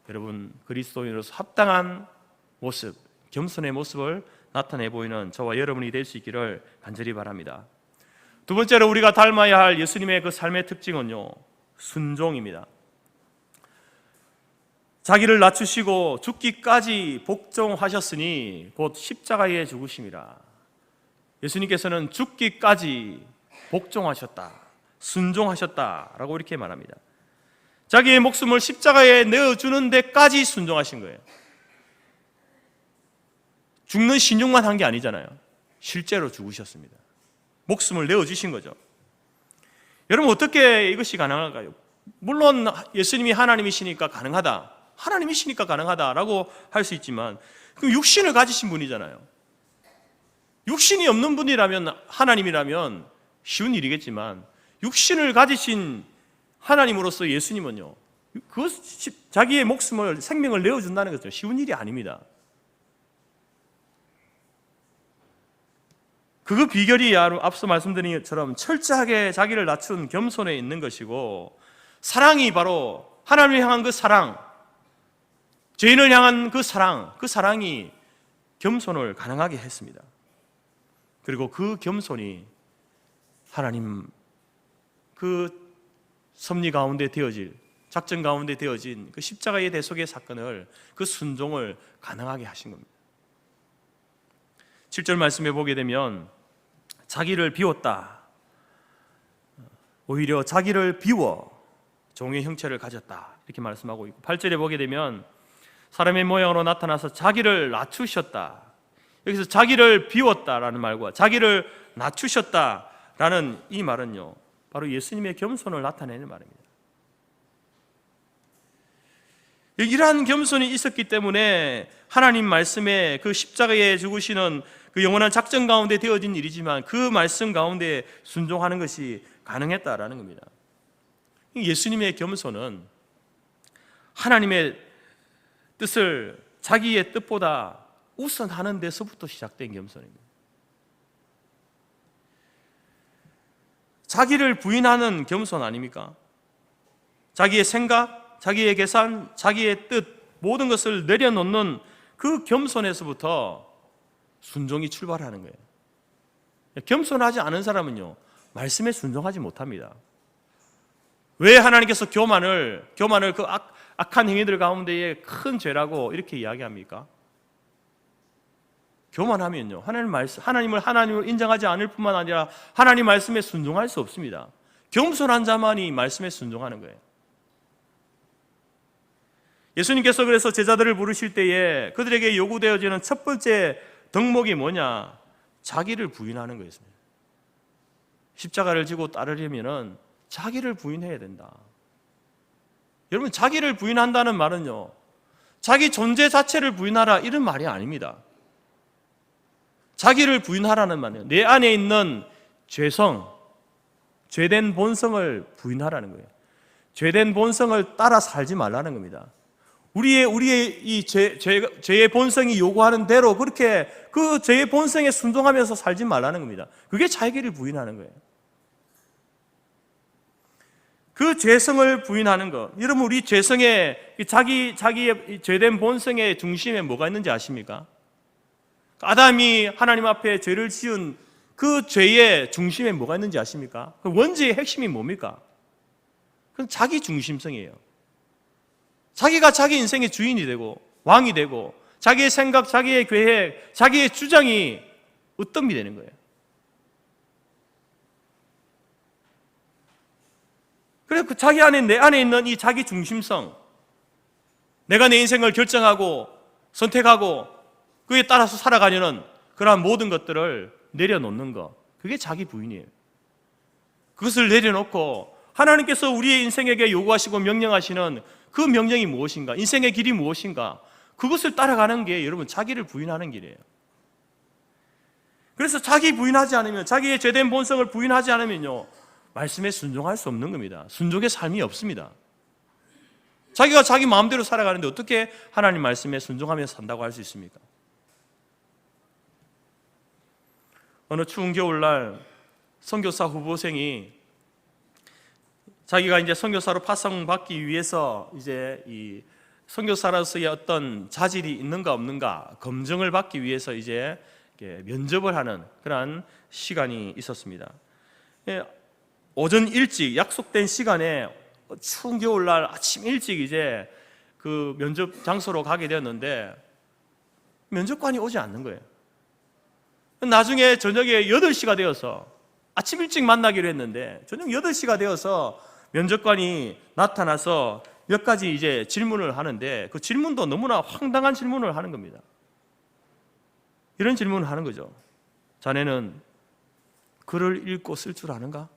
여러분 그리스도인으로서 합당한 모습, 겸손의 모습을 나타내 보이는 저와 여러분이 될 수 있기를 간절히 바랍니다. 두 번째로 우리가 닮아야 할 예수님의 그 삶의 특징은요, 순종입니다. 자기를 낮추시고 죽기까지 복종하셨으니 곧 십자가에 죽으심이라. 예수님께서는 죽기까지 복종하셨다, 순종하셨다라고 이렇게 말합니다. 자기의 목숨을 십자가에 내어주는 데까지 순종하신 거예요. 죽는 신용만 한 게 아니잖아요. 실제로 죽으셨습니다. 목숨을 내어주신 거죠. 여러분, 어떻게 이것이 가능할까요? 물론 예수님이 하나님이시니까 가능하다, 하나님이시니까 가능하다라고 할 수 있지만, 그럼 육신을 가지신 분이잖아요. 육신이 없는 분이라면, 하나님이라면 쉬운 일이겠지만, 육신을 가지신 하나님으로서 예수님은요, 자기의 목숨을, 생명을 내어준다는 것은 쉬운 일이 아닙니다. 그 비결이 앞서 말씀드린 것처럼 철저하게 자기를 낮춘 겸손에 있는 것이고, 사랑이 바로 하나님을 향한 그 사랑, 죄인을 향한 그 사랑이 겸손을 가능하게 했습니다. 그리고 그 겸손이 하나님 그 섭리 가운데 되어질, 작전 가운데 되어진 그 십자가의 대속의 사건을, 그 순종을 가능하게 하신 겁니다. 7절 말씀에 보게 되면 자기를 비웠다, 오히려 자기를 비워 종의 형체를 가졌다, 이렇게 말씀하고 있고, 8절에 보게 되면 사람의 모양으로 나타나서 자기를 낮추셨다. 여기서 자기를 비웠다라는 말과 자기를 낮추셨다라는 이 말은요, 바로 예수님의 겸손을 나타내는 말입니다. 이러한 겸손이 있었기 때문에 하나님 말씀에 그 십자가에 죽으시는 그 영원한 작전 가운데 되어진 일이지만 그 말씀 가운데 순종하는 것이 가능했다라는 겁니다. 예수님의 겸손은 하나님의 뜻을 자기의 뜻보다 우선하는 데서부터 시작된 겸손입니다. 자기를 부인하는 겸손 아닙니까? 자기의 생각, 자기의 계산, 자기의 뜻, 모든 것을 내려놓는 그 겸손에서부터 순종이 출발하는 거예요. 겸손하지 않은 사람은요, 말씀에 순종하지 못합니다. 왜 하나님께서 교만을 그 악한 행위들 가운데에 큰 죄라고 이렇게 이야기합니까? 교만하면요, 하나님을 하나님을 인정하지 않을 뿐만 아니라 하나님 말씀에 순종할 수 없습니다. 겸손한 자만이 말씀에 순종하는 거예요. 예수님께서 그래서 제자들을 부르실 때에 그들에게 요구되어지는 첫 번째 덕목이 뭐냐? 자기를 부인하는 거였습니다. 십자가를 지고 따르려면은 자기를 부인해야 된다. 여러분, 자기를 부인한다는 말은요, 자기 존재 자체를 부인하라, 이런 말이 아닙니다. 자기를 부인하라는 말이에요. 내 안에 있는 죄된 본성을 부인하라는 거예요. 죄된 본성을 따라 살지 말라는 겁니다. 우리의 이 죄의 본성이 요구하는 대로 그렇게 그 죄의 본성에 순종하면서 살지 말라는 겁니다. 그게 자기를 부인하는 거예요. 그 죄성을 부인하는 것. 여러분, 우리 죄성에 자기의 죄된 본성의 중심에 뭐가 있는지 아십니까? 아담이 하나님 앞에 죄를 지은 그 죄의 중심에 뭐가 있는지 아십니까? 그 원죄의 핵심이 뭡니까? 그건 자기 중심성이에요. 자기가 자기 인생의 주인이 되고 왕이 되고 자기의 생각, 자기의 계획, 자기의 주장이 으뜸이 되는 거예요. 그래서 그 자기 안에, 내 안에 있는 이 자기 중심성, 내가 내 인생을 결정하고 선택하고 그에 따라서 살아가려는 그러한 모든 것들을 내려놓는 것, 그게 자기 부인이에요. 그것을 내려놓고 하나님께서 우리의 인생에게 요구하시고 명령하시는 그 명령이 무엇인가, 인생의 길이 무엇인가, 그것을 따라가는 게 여러분 자기를 부인하는 길이에요. 그래서 자기 부인하지 않으면, 자기의 죄된 본성을 부인하지 않으면요, 말씀에 순종할 수 없는 겁니다. 순종의 삶이 없습니다. 자기가 자기 마음대로 살아가는데 어떻게 하나님 말씀에 순종하면서 산다고 할 수 있습니까? 어느 추운 겨울날 선교사 후보생이 자기가 이제 선교사로 파송받기 위해서 이제 이 선교사로서의 어떤 자질이 있는가 없는가 검증을 받기 위해서 이제 면접을 하는 그러한 시간이 있었습니다. 오전 일찍 약속된 시간에 추운 겨울날 아침 일찍 이제 그 면접 장소로 가게 되었는데 면접관이 오지 않는 거예요. 나중에 저녁에 8시가 되어서, 아침 일찍 만나기로 했는데 저녁 8시가 되어서 면접관이 나타나서 몇 가지 이제 질문을 하는데 그 질문도 너무나 황당한 질문을 하는 겁니다. 이런 질문을 하는 거죠. 자네는 글을 읽고 쓸 줄 아는가?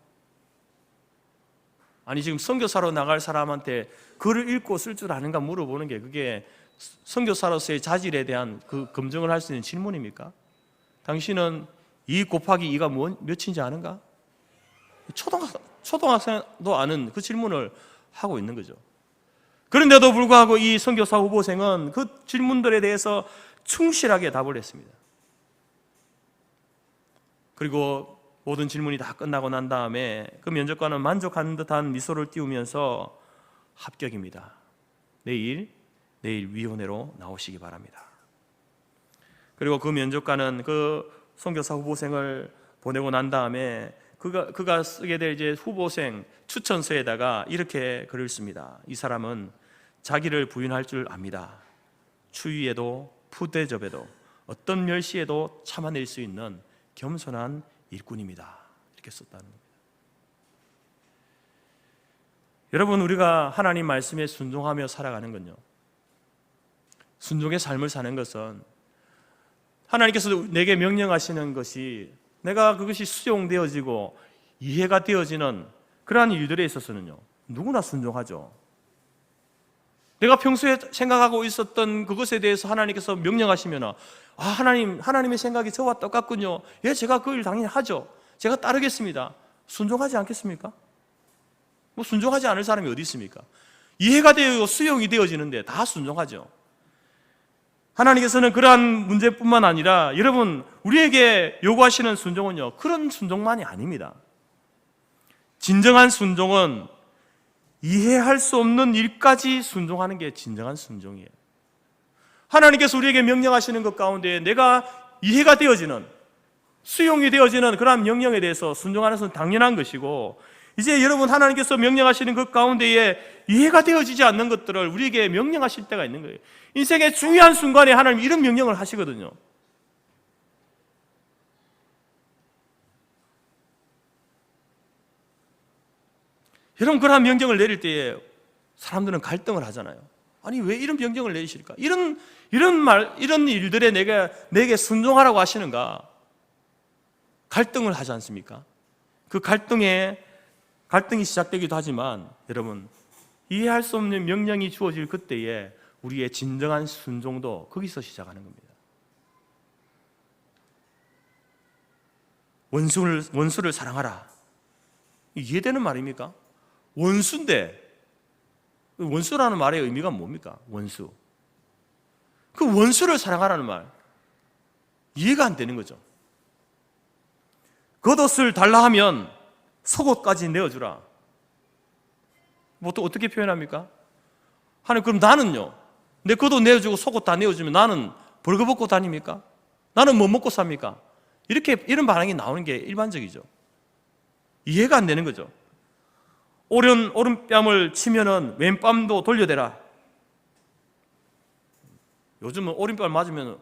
아니, 지금 선교사로 나갈 사람한테 글을 읽고 쓸 줄 아는가 물어보는 게 그게 선교사로서의 자질에 대한 그 검증을 할 수 있는 질문입니까? 당신은 2 곱하기 2가 몇인지 아는가? 초등학생도 아는 그 질문을 하고 있는 거죠. 그런데도 불구하고 이 선교사 후보생은 그 질문들에 대해서 충실하게 답을 했습니다. 그리고 모든 질문이 다 끝나고 난 다음에 그 면접관은 만족한 듯한 미소를 띄우면서 합격입니다. 내일 위원회로 나오시기 바랍니다. 그리고 그 면접관은 그 선교사 후보생을 보내고 난 다음에 그가 쓰게 될 이제 후보생 추천서에다가 이렇게 글을 씁니다. 이 사람은 자기를 부인할 줄 압니다. 추위에도 푸대접에도 어떤 멸시에도 참아낼 수 있는 겸손한 일꾼입니다. 이렇게 썼다는 겁니다. 여러분, 우리가 하나님 말씀에 순종하며 살아가는 건요, 순종의 삶을 사는 것은 하나님께서 내게 명령하시는 것이 내가 그것이 수용되어지고 이해가 되어지는 그러한 일들에 있어서는요, 누구나 순종하죠. 내가 평소에 생각하고 있었던 그것에 대해서 하나님께서 명령하시면 하나님의 생각이 저와 똑같군요. 예, 제가 그 일 당연히 하죠. 제가 따르겠습니다. 순종하지 않겠습니까? 뭐 순종하지 않을 사람이 어디 있습니까? 이해가 되고 수용이 되어지는데 다 순종하죠. 하나님께서는 그러한 문제뿐만 아니라 여러분, 우리에게 요구하시는 순종은요, 그런 순종만이 아닙니다. 진정한 순종은 이해할 수 없는 일까지 순종하는 게 진정한 순종이에요. 하나님께서 우리에게 명령하시는 것 가운데 내가 이해가 되어지는, 수용이 되어지는 그러한 명령에 대해서 순종하는 것은 당연한 것이고, 이제 여러분, 하나님께서 명령하시는 것 가운데에 이해가 되어지지 않는 것들을 우리에게 명령하실 때가 있는 거예요. 인생의 중요한 순간에 하나님 이런 명령을 하시거든요. 여러분, 그러한 명령을 내릴 때에 사람들은 갈등을 하잖아요. 아니, 왜 이런 명령을 내리실까? 이런 일들에 내게 순종하라고 하시는가? 갈등을 하지 않습니까? 그 갈등이 시작되기도 하지만 여러분, 이해할 수 없는 명령이 주어질 그때에 우리의 진정한 순종도 거기서 시작하는 겁니다. 원수를 사랑하라. 이해되는 말입니까? 원수인데, 원수라는 말의 의미가 뭡니까? 원수. 그 원수를 사랑하라는 말, 이해가 안 되는 거죠. 겉옷을 달라 하면 속옷까지 내어주라. 보통 어떻게 표현합니까? 하나님, 그럼 나는요, 내 겉옷 내어주고 속옷 다 내어주면 나는 벌거벗고 다닙니까? 나는 뭐 먹고 삽니까? 이런 반응이 나오는 게 일반적이죠. 이해가 안 되는 거죠. 오른뺨을 치면은 왼뺨도 돌려대라. 요즘은 오른뺨 맞으면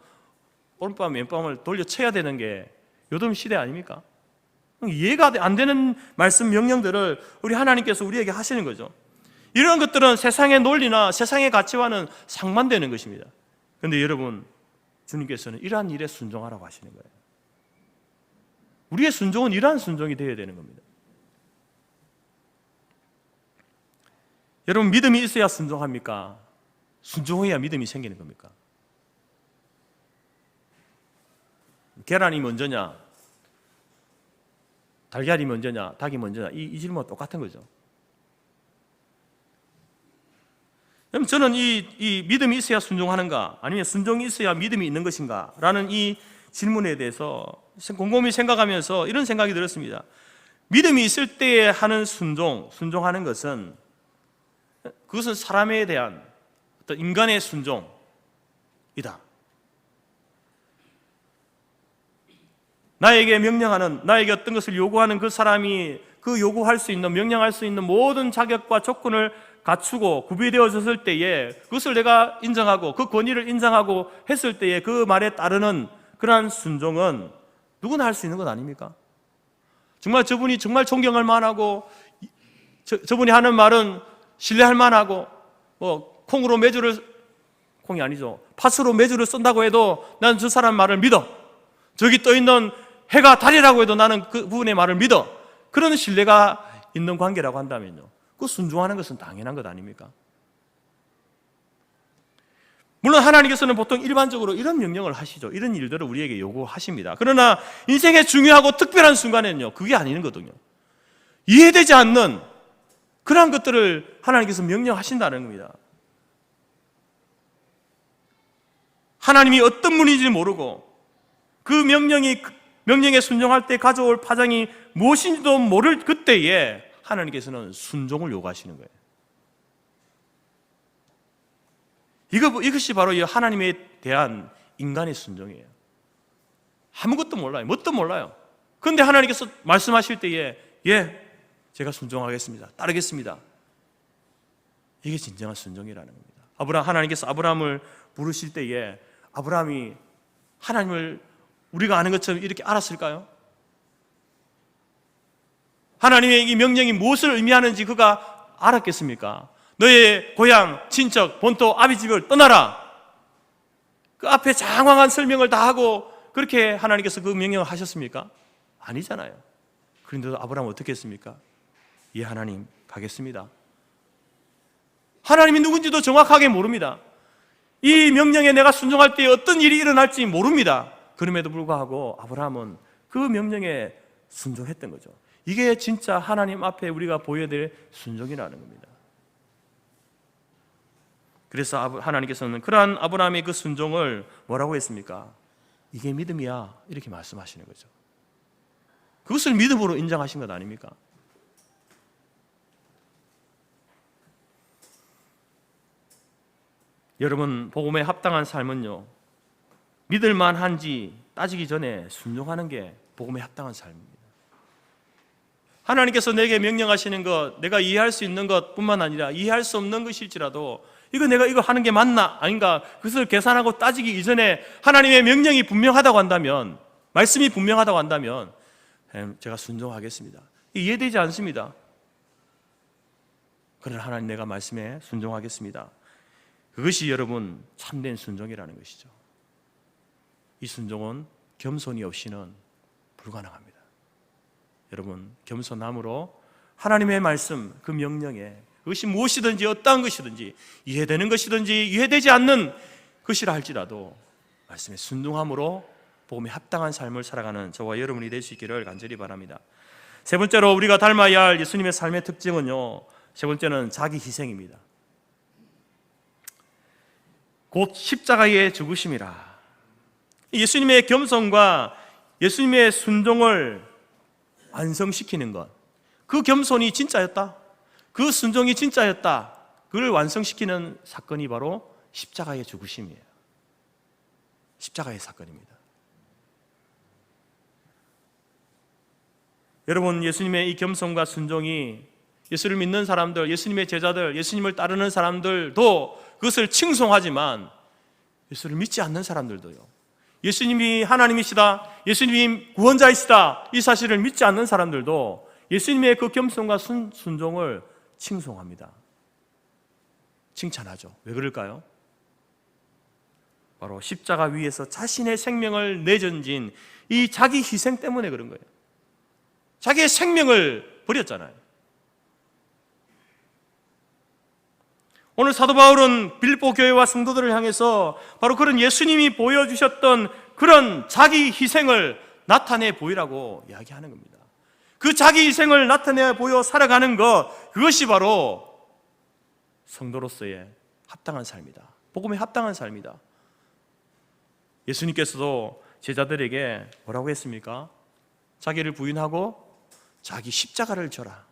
오른뺨 왼뺨을 돌려 쳐야 되는 게 요즘 시대 아닙니까? 이해가 안 되는 말씀 명령들을 우리 하나님께서 우리에게 하시는 거죠. 이런 것들은 세상의 논리나 세상의 가치와는 상반되는 것입니다. 그런데 여러분, 주님께서는 이러한 일에 순종하라고 하시는 거예요. 우리의 순종은 이러한 순종이 되어야 되는 겁니다. 여러분, 믿음이 있어야 순종합니까? 순종해야 믿음이 생기는 겁니까? 계란이 먼저냐, 달걀이 먼저냐, 닭이 먼저냐, 이 질문은 똑같은 거죠. 그럼 저는 이 믿음이 있어야 순종하는가, 아니면 순종이 있어야 믿음이 있는 것인가? 라는 이 질문에 대해서 곰곰이 생각하면서 이런 생각이 들었습니다. 믿음이 있을 때에 하는 순종하는 것은, 그것은 사람에 대한 어떤 인간의 순종이다. 나에게 명령하는, 나에게 어떤 것을 요구하는 그 사람이 그 요구할 수 있는, 명령할 수 있는 모든 자격과 조건을 갖추고 구비되어졌을 때에 그것을 내가 인정하고 그 권위를 인정하고 했을 때에 그 말에 따르는 그러한 순종은 누구나 할 수 있는 것 아닙니까? 정말 저분이 정말 존경할 만하고 저분이 하는 말은 신뢰할 만하고 콩으로 메주를, 콩이 아니죠, 팥으로 메주를 쏜다고 해도 나는 저 사람 말을 믿어. 저기 떠있는 해가 달이라고 해도 나는 그 부분의 말을 믿어. 그런 신뢰가 있는 관계라고 한다면요, 그 순종하는 것은 당연한 것 아닙니까? 물론 하나님께서는 보통 일반적으로 이런 명령을 하시죠. 이런 일들을 우리에게 요구하십니다. 그러나 인생의 중요하고 특별한 순간에는요, 그게 아니거든요. 이해되지 않는 그러한 것들을 하나님께서 명령하신다는 겁니다. 하나님이 어떤 분인지 모르고 그 명령에 순종할 때 가져올 파장이 무엇인지도 모를 그때에 하나님께서는 순종을 요구하시는 거예요. 이것이 바로 이 하나님에 대한 인간의 순종이에요. 아무것도 몰라요. 뭣도 몰라요. 그런데 하나님께서 말씀하실 때에 제가 순종하겠습니다. 따르겠습니다. 이게 진정한 순종이라는 겁니다. 하나님께서 아브라함을 부르실 때에 아브라함이 하나님을 우리가 아는 것처럼 이렇게 알았을까요? 하나님의 이 명령이 무엇을 의미하는지 그가 알았겠습니까? 너의 고향, 친척, 본토, 아비집을 떠나라. 그 앞에 장황한 설명을 다 하고 그렇게 하나님께서 그 명령을 하셨습니까? 아니잖아요. 그런데도 아브라함은 어떻게 했습니까? 예, 하나님 가겠습니다. 하나님이 누군지도 정확하게 모릅니다. 이 명령에 내가 순종할 때 어떤 일이 일어날지 모릅니다. 그럼에도 불구하고 아브라함은 그 명령에 순종했던 거죠. 이게 진짜 하나님 앞에 우리가 보여야 될 순종이라는 겁니다. 그래서 하나님께서는 그러한 아브라함의 그 순종을 뭐라고 했습니까? 이게 믿음이야, 이렇게 말씀하시는 거죠. 그것을 믿음으로 인정하신 것 아닙니까? 여러분, 복음에 합당한 삶은요, 믿을만한지 따지기 전에 순종하는 게 복음에 합당한 삶입니다. 하나님께서 내게 명령하시는 것, 내가 이해할 수 있는 것뿐만 아니라 이해할 수 없는 것일지라도 내가 이거 하는 게 맞나 아닌가, 그것을 계산하고 따지기 이전에 하나님의 명령이 분명하다고 한다면, 말씀이 분명하다고 한다면 제가 순종하겠습니다. 이해되지 않습니다. 그러나 하나님, 내가 말씀에 순종하겠습니다. 그것이 여러분 참된 순종이라는 것이죠. 이 순종은 겸손이 없이는 불가능합니다. 여러분, 겸손함으로 하나님의 말씀, 그 명령에 그것이 무엇이든지 어떠한 것이든지 이해되는 것이든지 이해되지 않는 것이라 할지라도 말씀에 순종함으로 복음에 합당한 삶을 살아가는 저와 여러분이 될 수 있기를 간절히 바랍니다. 세 번째로 우리가 닮아야 할 예수님의 삶의 특징은요, 세 번째는 자기 희생입니다. 곧 십자가의 죽으심이라. 예수님의 겸손과 예수님의 순종을 완성시키는 것, 그 겸손이 진짜였다, 그 순종이 진짜였다, 그걸 완성시키는 사건이 바로 십자가의 죽으심이에요. 십자가의 사건입니다. 여러분, 예수님의 이 겸손과 순종이 예수를 믿는 사람들, 예수님의 제자들, 예수님을 따르는 사람들도 그것을 칭송하지만 예수를 믿지 않는 사람들도요, 예수님이 하나님이시다, 예수님이 구원자이시다, 이 사실을 믿지 않는 사람들도 예수님의 그 겸손과 순종을 칭송합니다. 칭찬하죠. 왜 그럴까요? 바로 십자가 위에서 자신의 생명을 내던진 이 자기 희생 때문에 그런 거예요. 자기의 생명을 버렸잖아요. 오늘 사도 바울은 빌립보 교회와 성도들을 향해서 바로 그런 예수님이 보여주셨던 그런 자기 희생을 나타내 보이라고 이야기하는 겁니다. 그 자기 희생을 나타내 보여 살아가는 것, 그것이 바로 성도로서의 합당한 삶이다. 복음에 합당한 삶이다. 예수님께서도 제자들에게 뭐라고 했습니까? 자기를 부인하고 자기 십자가를 져라.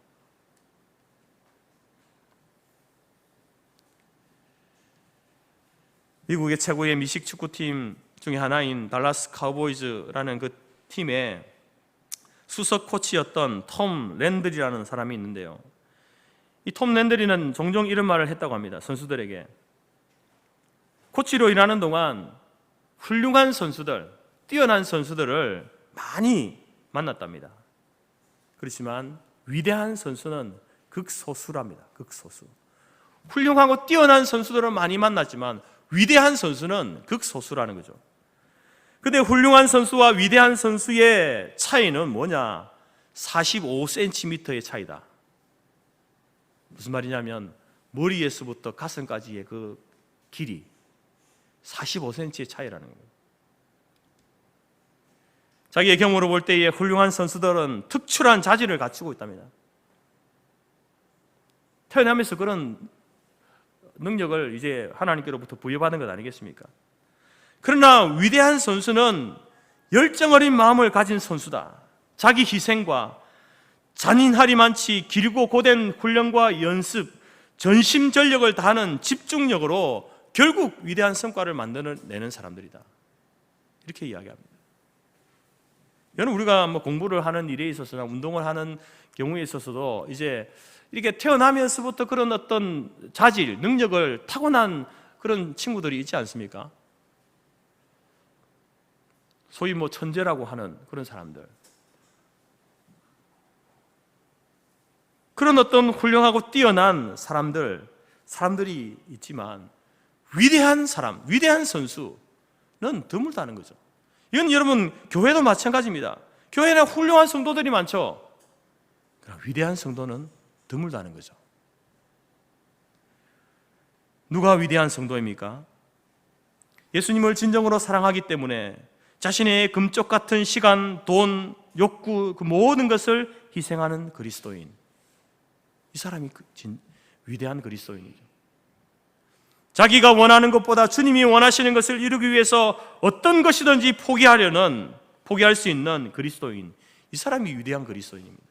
미국의 최고의 미식 축구팀 중에 하나인 달라스 카우보이즈라는 그 팀의 수석 코치였던 톰 랜들이라는 사람이 있는데요, 이 톰 랜들이는 종종 이런 말을 했다고 합니다. 선수들에게 코치로 일하는 동안 훌륭한 선수들, 뛰어난 선수들을 많이 만났답니다. 그렇지만 위대한 선수는 극소수랍니다. 극소수. 훌륭하고 뛰어난 선수들은 많이 만났지만 위대한 선수는 극소수라는 거죠. 근데 훌륭한 선수와 위대한 선수의 차이는 뭐냐? 45cm의 차이다. 무슨 말이냐면 머리에서부터 가슴까지의 그 길이 45cm의 차이라는 거예요. 자기의 경우로 볼 때의 훌륭한 선수들은 특출한 자질을 갖추고 있답니다. 태어나면서 그런 능력을 이제 하나님께로부터 부여받은 것 아니겠습니까? 그러나 위대한 선수는 열정 어린 마음을 가진 선수다. 자기 희생과 잔인하리만치 길고 고된 훈련과 연습, 전심전력을 다하는 집중력으로 결국 위대한 성과를 만들어내는 사람들이다. 이렇게 이야기합니다. 여러분, 우리가 뭐 공부를 하는 일에 있어서나 운동을 하는 경우에 있어서도 이제 이렇게 태어나면서부터 그런 어떤 자질, 능력을 타고난 그런 친구들이 있지 않습니까? 소위 뭐 천재라고 하는 그런 사람들. 그런 어떤 훌륭하고 뛰어난 사람들이 있지만 위대한 사람, 위대한 선수는 드물다는 거죠. 이건 여러분 교회도 마찬가지입니다. 교회에는 훌륭한 성도들이 많죠. 그러나 위대한 성도는 드물다는 거죠. 누가 위대한 성도입니까? 예수님을 진정으로 사랑하기 때문에 자신의 금쪽 같은 시간, 돈, 욕구 그 모든 것을 희생하는 그리스도인. 이 사람이 위대한 그리스도인이죠. 자기가 원하는 것보다 주님이 원하시는 것을 이루기 위해서 어떤 것이든지 포기할 수 있는 그리스도인. 이 사람이 위대한 그리스도인입니다.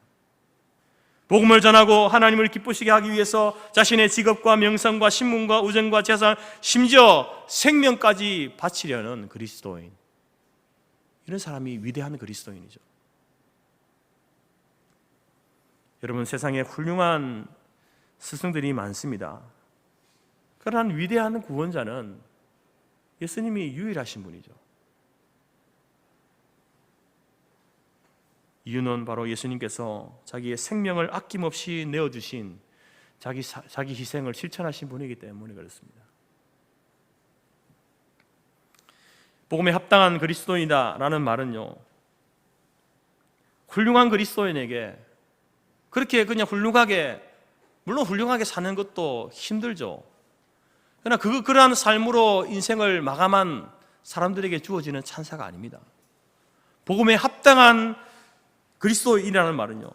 복음을 전하고 하나님을 기쁘시게 하기 위해서 자신의 직업과 명성과 신분과 우정과 재산, 심지어 생명까지 바치려는 그리스도인. 이런 사람이 위대한 그리스도인이죠. 여러분, 세상에 훌륭한 스승들이 많습니다. 그러나 위대한 구원자는 예수님이 유일하신 분이죠. 이유는 바로 예수님께서 자기의 생명을 아낌없이 내어주신 자기 희생을 실천하신 분이기 때문에 그렇습니다. 복음에 합당한 그리스도인이다라는 말은요, 훌륭한 그리스도인에게 그렇게 그냥 물론 훌륭하게 사는 것도 힘들죠. 그러나 그러한 삶으로 인생을 마감한 사람들에게 주어지는 찬사가 아닙니다. 복음에 합당한 그리스도인이라는 말은요,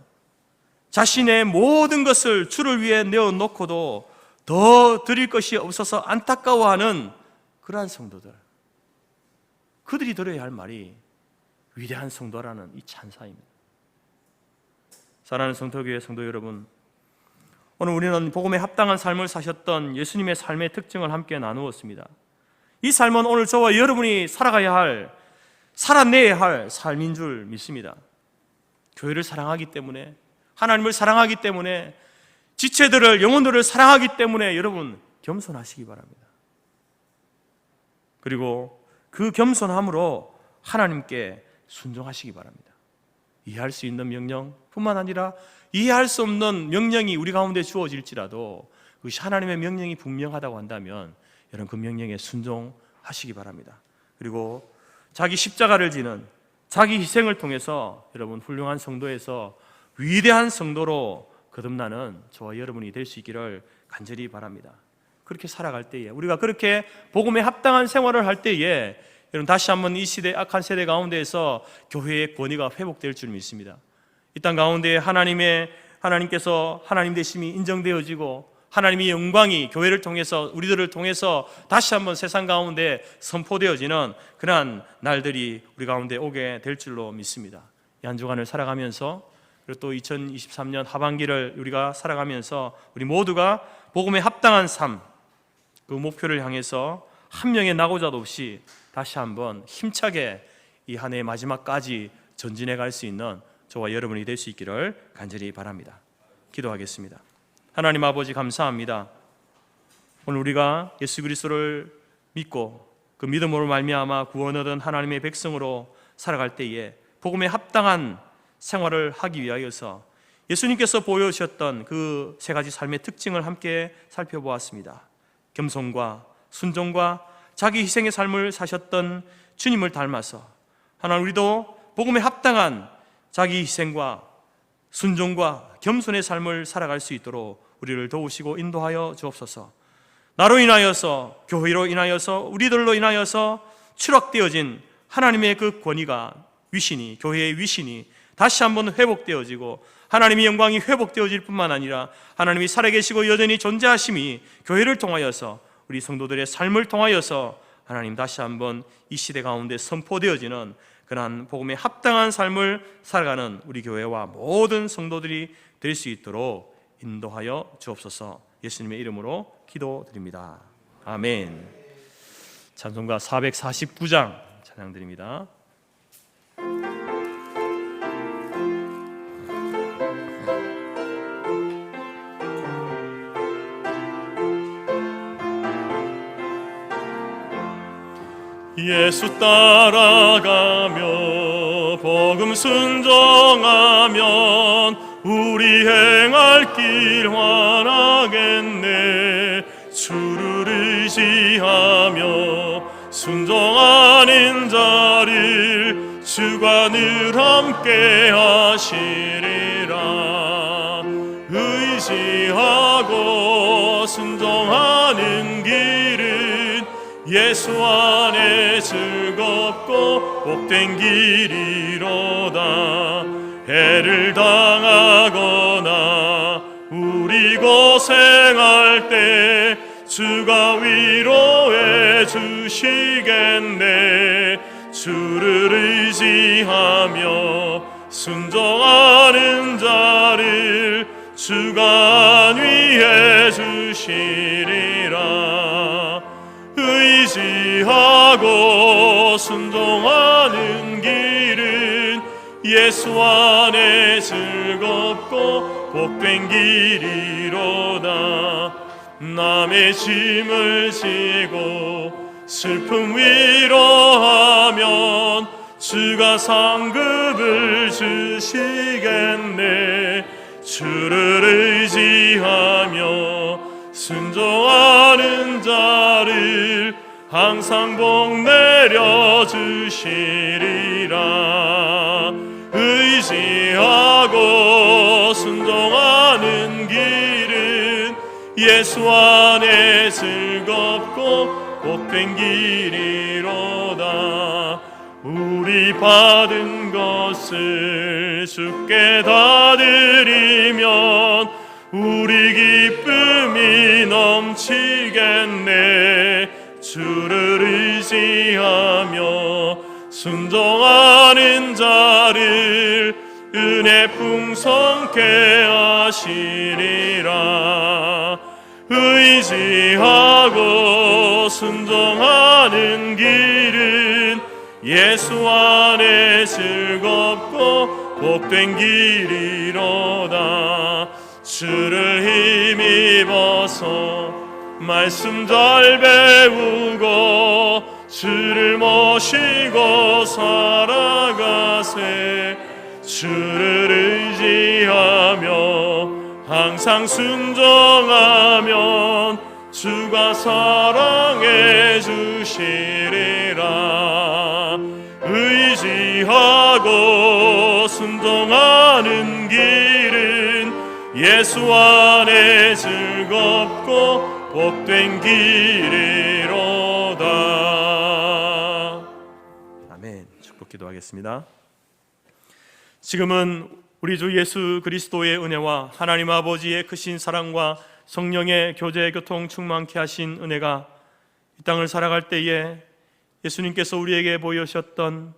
자신의 모든 것을 주를 위해 내어놓고도 더 드릴 것이 없어서 안타까워하는 그러한 성도들, 그들이 들어야 할 말이 위대한 성도라는 이 찬사입니다. 사랑하는 성도교회 성도 여러분, 오늘 우리는 복음에 합당한 삶을 사셨던 예수님의 삶의 특징을 함께 나누었습니다. 이 삶은 오늘 저와 여러분이 살아내야 할 삶인 줄 믿습니다. 교회를 사랑하기 때문에, 하나님을 사랑하기 때문에, 지체들을, 영혼들을 사랑하기 때문에 여러분 겸손하시기 바랍니다. 그리고 그 겸손함으로 하나님께 순종하시기 바랍니다. 이해할 수 있는 명령뿐만 아니라 이해할 수 없는 명령이 우리 가운데 주어질지라도 그것이 하나님의 명령이 분명하다고 한다면 여러분 그 명령에 순종하시기 바랍니다. 그리고 자기 십자가를 지는 자기 희생을 통해서 여러분 훌륭한 성도에서 위대한 성도로 거듭나는 저와 여러분이 될 수 있기를 간절히 바랍니다. 그렇게 살아갈 때에, 우리가 그렇게 복음에 합당한 생활을 할 때에 여러분 다시 한번 이 시대, 악한 세대 가운데에서 교회의 권위가 회복될 줄 믿습니다. 이 땅 가운데 하나님께서 하나님 되심이 인정되어지고 하나님의 영광이 교회를 통해서, 우리들을 통해서 다시 한번 세상 가운데 선포되어지는 그러한 날들이 우리 가운데 오게 될 줄로 믿습니다. 이 한 주간을 살아가면서, 그리고 또 2023년 하반기를 우리가 살아가면서 우리 모두가 복음에 합당한 삶, 그 목표를 향해서 한 명의 낙오자도 없이 다시 한번 힘차게 이 한 해의 마지막까지 전진해 갈 수 있는 저와 여러분이 될 수 있기를 간절히 바랍니다. 기도하겠습니다. 하나님 아버지 감사합니다. 오늘 우리가 예수 그리스도를 믿고 그 믿음으로 말미암아 구원 얻은 하나님의 백성으로 살아갈 때에 복음에 합당한 생활을 하기 위하여서 예수님께서 보여주셨던 그 세 가지 삶의 특징을 함께 살펴보았습니다. 겸손과 순종과 자기 희생의 삶을 사셨던 주님을 닮아서 하나님 우리도 복음에 합당한 자기 희생과 순종과 겸손의 삶을 살아갈 수 있도록 우리를 도우시고 인도하여 주옵소서. 나로 인하여서, 교회로 인하여서, 우리들로 인하여서 추락되어진 하나님의 그 권위가, 위신이, 교회의 위신이 다시 한번 회복되어지고 하나님의 영광이 회복되어질 뿐만 아니라 하나님이 살아계시고 여전히 존재하심이 교회를 통하여서, 우리 성도들의 삶을 통하여서 하나님 다시 한번 이 시대 가운데 선포되어지는 그러한 복음에 합당한 삶을 살아가는 우리 교회와 모든 성도들이 될 수 있도록 인도하여 주옵소서. 예수님의 이름으로 기도드립니다. 아멘. 찬송가 449장 찬양드립니다. 예수 따라가며 복음 순종하면 우리 행할 길 환하겠네. 주를 의지하며 순종하는 자를 주가 늘 함께 하시리라. 의지하고 순종하는 길은 예수 안에 즐겁고 복된 길이로다. 해를 당하거나 우리 고생할 때 주가 위로해 주시겠네. 주를 의지하며 순종하는 자를 주가 안위해 주시리라. 의지하고 순종하는 길은 예수 안에 즐겁고 복된 길이로다. 남의 짐을 지고 슬픔 위로하면 주가 상급을 주시겠네. 주를 의지하며 순종하는 자를 항상 복 내려 주시리라. 의지하고 순종하는 길은 예수 안에 즐겁고 복된 길이로다. 우리 받은 것을 주께 다 드리면 우리 기쁨이 넘치겠네. 주를 의지하며 순종하는 자를 은혜 풍성케 하시리라. 의지하고 순종하는 길은 예수 안에 즐겁고 복된 길이로다. 주를 힘입어서 말씀 잘 배우고 주를 모시고 살아가세. 주를 의지하며 항상 순종하면 주가 사랑해 주시리라. 의지하고 순종하는 길은 예수 안에 즐겁고 복된 길이로다. 아멘. 축복 기도하겠습니다. 지금은 우리 주 예수 그리스도의 은혜와 하나님 아버지의 크신 사랑과 성령의 교제 교통 충만케 하신 은혜가 이 땅을 살아갈 때에 예수님께서 우리에게 보여주셨던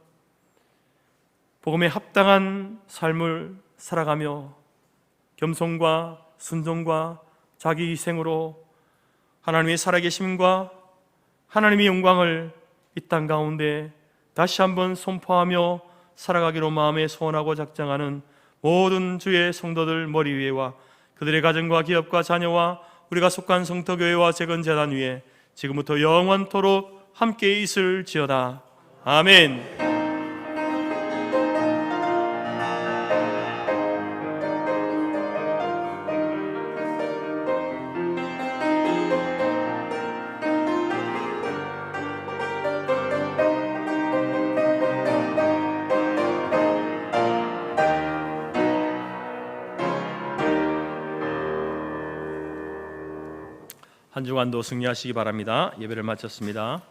복음에 합당한 삶을 살아가며 겸손과 순종과 자기 희생으로 하나님의 살아계심과 하나님의 영광을 이 땅 가운데 다시 한번 선포하며 살아가기로 마음에 소원하고 작정하는 모든 주의 성도들 머리 위에와 그들의 가정과 기업과 자녀와 우리가 속한 성도교회와 재건재단 위에 지금부터 영원토록 함께 있을지어다. 아멘. 한 주간도 승리하시기 바랍니다. 예배를 마쳤습니다.